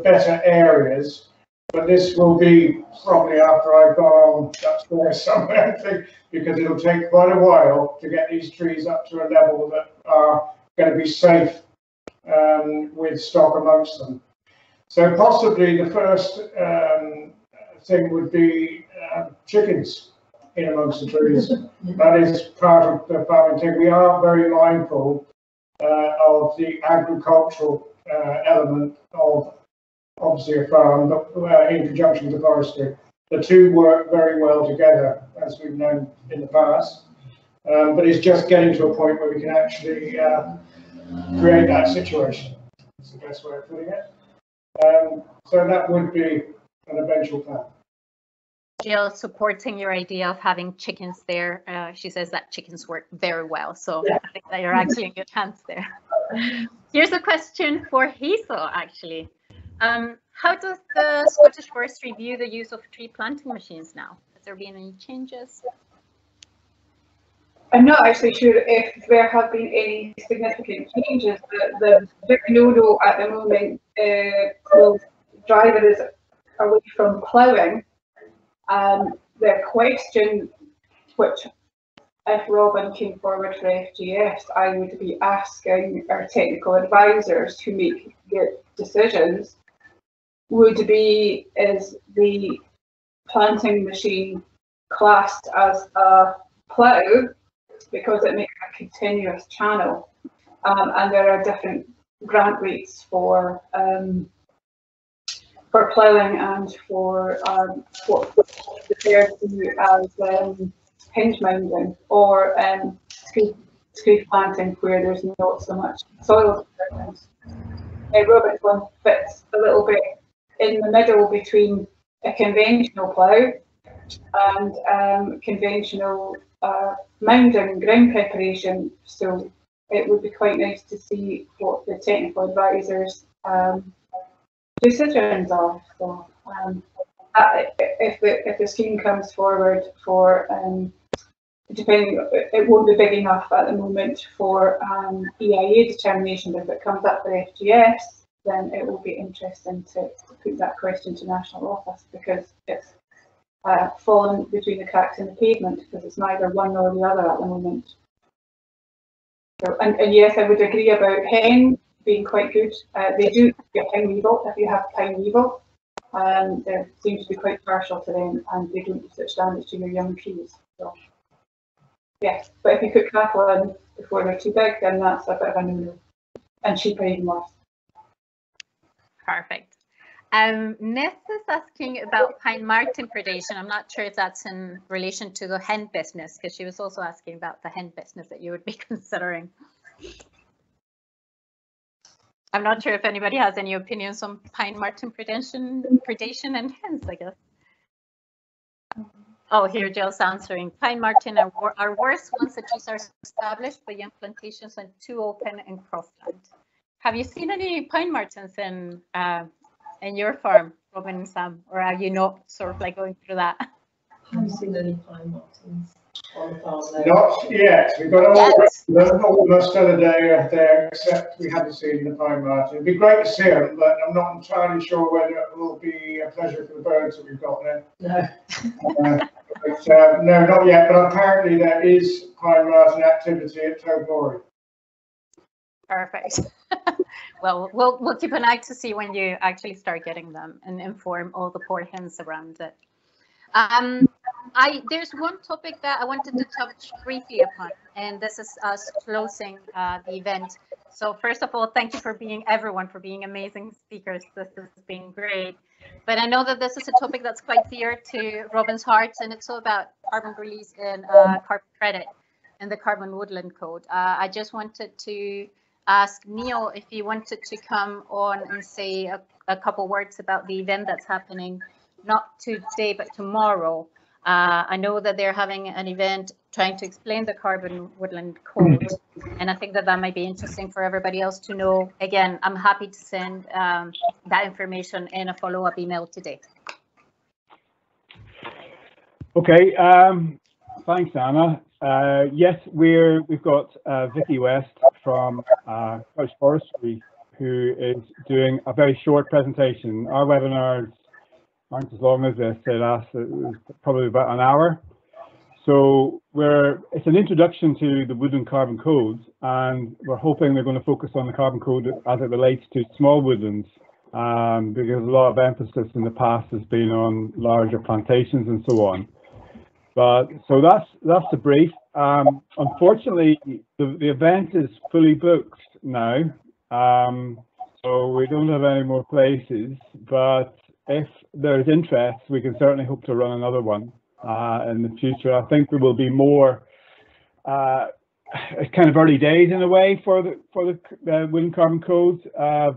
Speaker 2: better areas, but this will be probably after I've gone upstairs somewhere, I think, because it'll take quite a while to get these trees up to a level that are going to be safe with stock amongst them. So possibly the first thing would be chickens in amongst the trees. That is part of the farming thing. We are very mindful of the agricultural element of obviously a farm, but in conjunction with the forestry. The two work very well together, as we've known in the past. But it's just getting to a point where we can actually create that situation. That's the best way of putting it. So that would be an eventual plan.
Speaker 1: Jill supporting your idea of having chickens there. She says that chickens work very well, so I think that you're actually in good hands there. Here's a question for Hazel, actually. How does the Scottish Forestry view the use of tree planting machines now? Has there been any changes?
Speaker 5: I'm not actually sure if there have been any significant changes. The big no-no at the moment will drive us away from ploughing. The question which if Robin came forward for FGS, I would be asking our technical advisors who make the decisions, would be, is the planting machine classed as a plough, because it makes a continuous channel, and there are different grant rates for ploughing and for what referred to as hinge mounding, or screed planting, where there's not so much soil disturbance. Robert's one fits a little bit in the middle between a conventional plough and conventional mounding and ground preparation, so it would be quite nice to see what the technical advisors' decisions are. So if the scheme comes forward for depending, it won't be big enough at the moment for EIA determination, but if it comes up for FGS, then it will be interesting to put that question to National Office, because it's fallen between the cracks in the pavement, because it's neither one nor the other at the moment. So, and yes, I would agree about hen being quite good. They do get pine weevil. If you have pine weevil, they seem to be quite partial to them, and they don't do such damage to your young trees. So, yes, but if you put cattle in before they're too big, then that's a bit of a no-no, and cheaper even worse.
Speaker 1: Perfect. Ness is asking about pine marten predation. I'm not sure if that's in relation to the hen business, because she was also asking about the hen business that you would be considering. I'm not sure if anybody has any opinions on pine marten predation and hens, I guess. Oh, here Jill's answering. Pine marten are worse once the trees are established, but young plantations are too open and crossland. Have you seen any pine martens in your farm, Robin and Sam, or are you not sort of like going through that?
Speaker 3: I haven't seen any pine martens on the farm there.
Speaker 2: Not yet. We've got almost still a day there, except we haven't seen the pine marten. It'd be great to see them, but I'm not entirely sure whether it will be a pleasure for the birds that we've got there.
Speaker 3: No.
Speaker 2: No, not yet, but apparently there is pine marten activity at Tobermory.
Speaker 1: Perfect. Well, we'll keep an eye to see when you actually start getting them and inform all the poor hens around it. There's one topic that I wanted to touch briefly upon, and this is us closing the event. So first of all, thank you for everyone for being amazing speakers. This has been great. But I know that this is a topic that's quite dear to Robin's heart, and it's all about carbon release and carbon credit and the Carbon Woodland Code. I just wanted to ask Neil if he wanted to come on and say a couple words about the event that's happening, not today, but tomorrow. I know that they're having an event trying to explain the Carbon Woodland Code, and I think that might be interesting for everybody else to know. Again, I'm happy to send that information in a follow-up email today.
Speaker 7: Okay, thanks, Anna. Yes, we've got Vicky West from Forestry, who is doing a very short presentation. Our webinars aren't as long as this. They last probably about an hour. So it's an introduction to the Woodland Carbon Code, and we're hoping they're going to focus on the Carbon Code as it relates to small woodlands, because a lot of emphasis in the past has been on larger plantations and so on. But so that's the brief. Unfortunately, the event is fully booked now, so we don't have any more places. But if there's interest, we can certainly hope to run another one in the future. I think there will be more kind of early days in a way for the Woodland Carbon Code,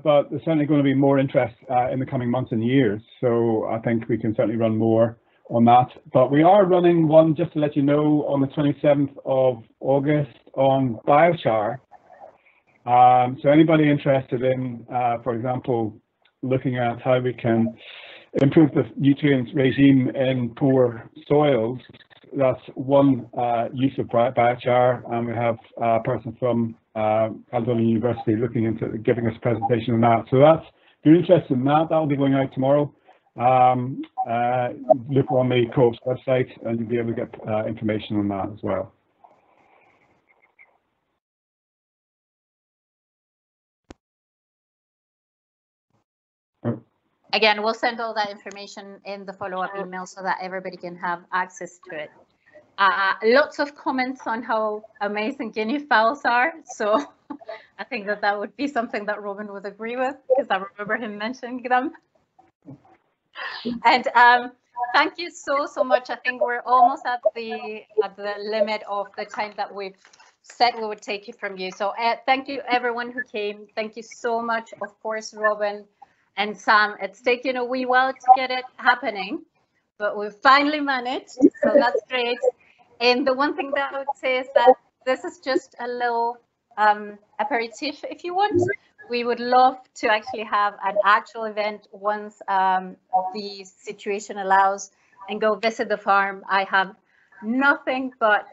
Speaker 7: but there's certainly going to be more interest in the coming months and years. So I think we can certainly run more on that. But we are running one, just to let you know, on the 27th of August on biochar. So anybody interested in, for example, looking at how we can improve the nutrient regime in poor soils, that's one use of biochar, and we have a person from Caledonia University looking into giving us a presentation on that. So that's, if you're interested in that, that'll be going out tomorrow. look on the Co-op's website and you'll be able to get information on that as well.
Speaker 1: Again, we'll send all that information in the follow-up email so that everybody can have access to it. Lots of comments on how amazing guinea fowls are. So I think that would be something that Robin would agree with, because I remember him mentioning them. And thank you so much. I think we're almost at the limit of the time that we've said we would take it from you. So thank you everyone who came. Thank you so much, of course, Robin and Sam. It's taken a wee while to get it happening, but we've finally managed, so that's great. And the one thing that I would say is that this is just a little aperitif, if you want. We would love to actually have an actual event once the situation allows, and go visit the farm. I have nothing but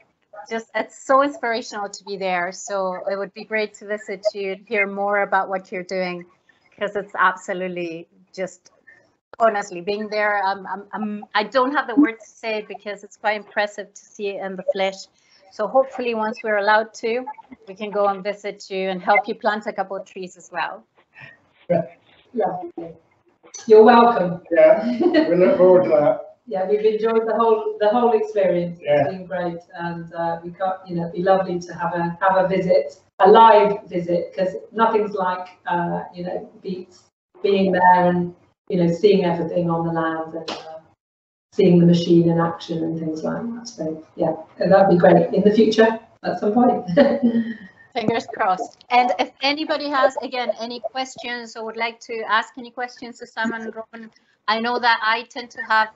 Speaker 1: just, it's so inspirational to be there. So it would be great to visit you and hear more about what you're doing, because it's absolutely just, honestly, being there, I don't have the words to say, because it's quite impressive to see it in the flesh. So hopefully once we're allowed to, we can go and visit you and help you plant a couple of trees as well.
Speaker 3: Yeah. You're welcome.
Speaker 2: Yeah, we look forward to that.
Speaker 3: Yeah, we've enjoyed the whole experience.
Speaker 2: Yeah.
Speaker 3: It's been great, and we got, you know, it'd be lovely to have a visit, a live visit, because nothing's like you know, beats being there and, you know, seeing everything on the land and seeing the machine in action and things like that. So yeah, that'd be great in the future at some point.
Speaker 1: Fingers crossed. And if anybody has, again, any questions or would like to ask any questions to Sam and Robin, I know that I tend to have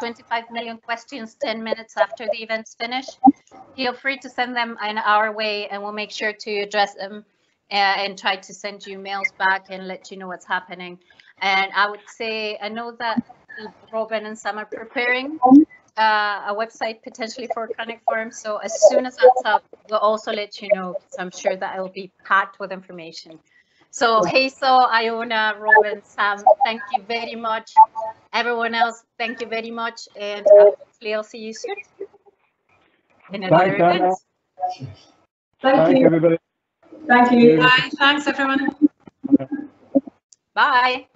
Speaker 1: 25 million questions 10 minutes after the event's finished. Feel free to send them in our way, and we'll make sure to address them and try to send you mails back and let you know what's happening. And I would say, I know that Robin and Sam are preparing a website potentially for Crannich Farm. So as soon as that's up, we'll also let you know, because I'm sure that it'll be packed with information. So Hazel, Iona, Robin, Sam, thank you very much. Everyone else, thank you very much. And hopefully I'll see you soon in another event.
Speaker 3: Thank you,
Speaker 7: everybody.
Speaker 3: Thank you.
Speaker 6: Bye. Thanks, everyone.
Speaker 1: Bye.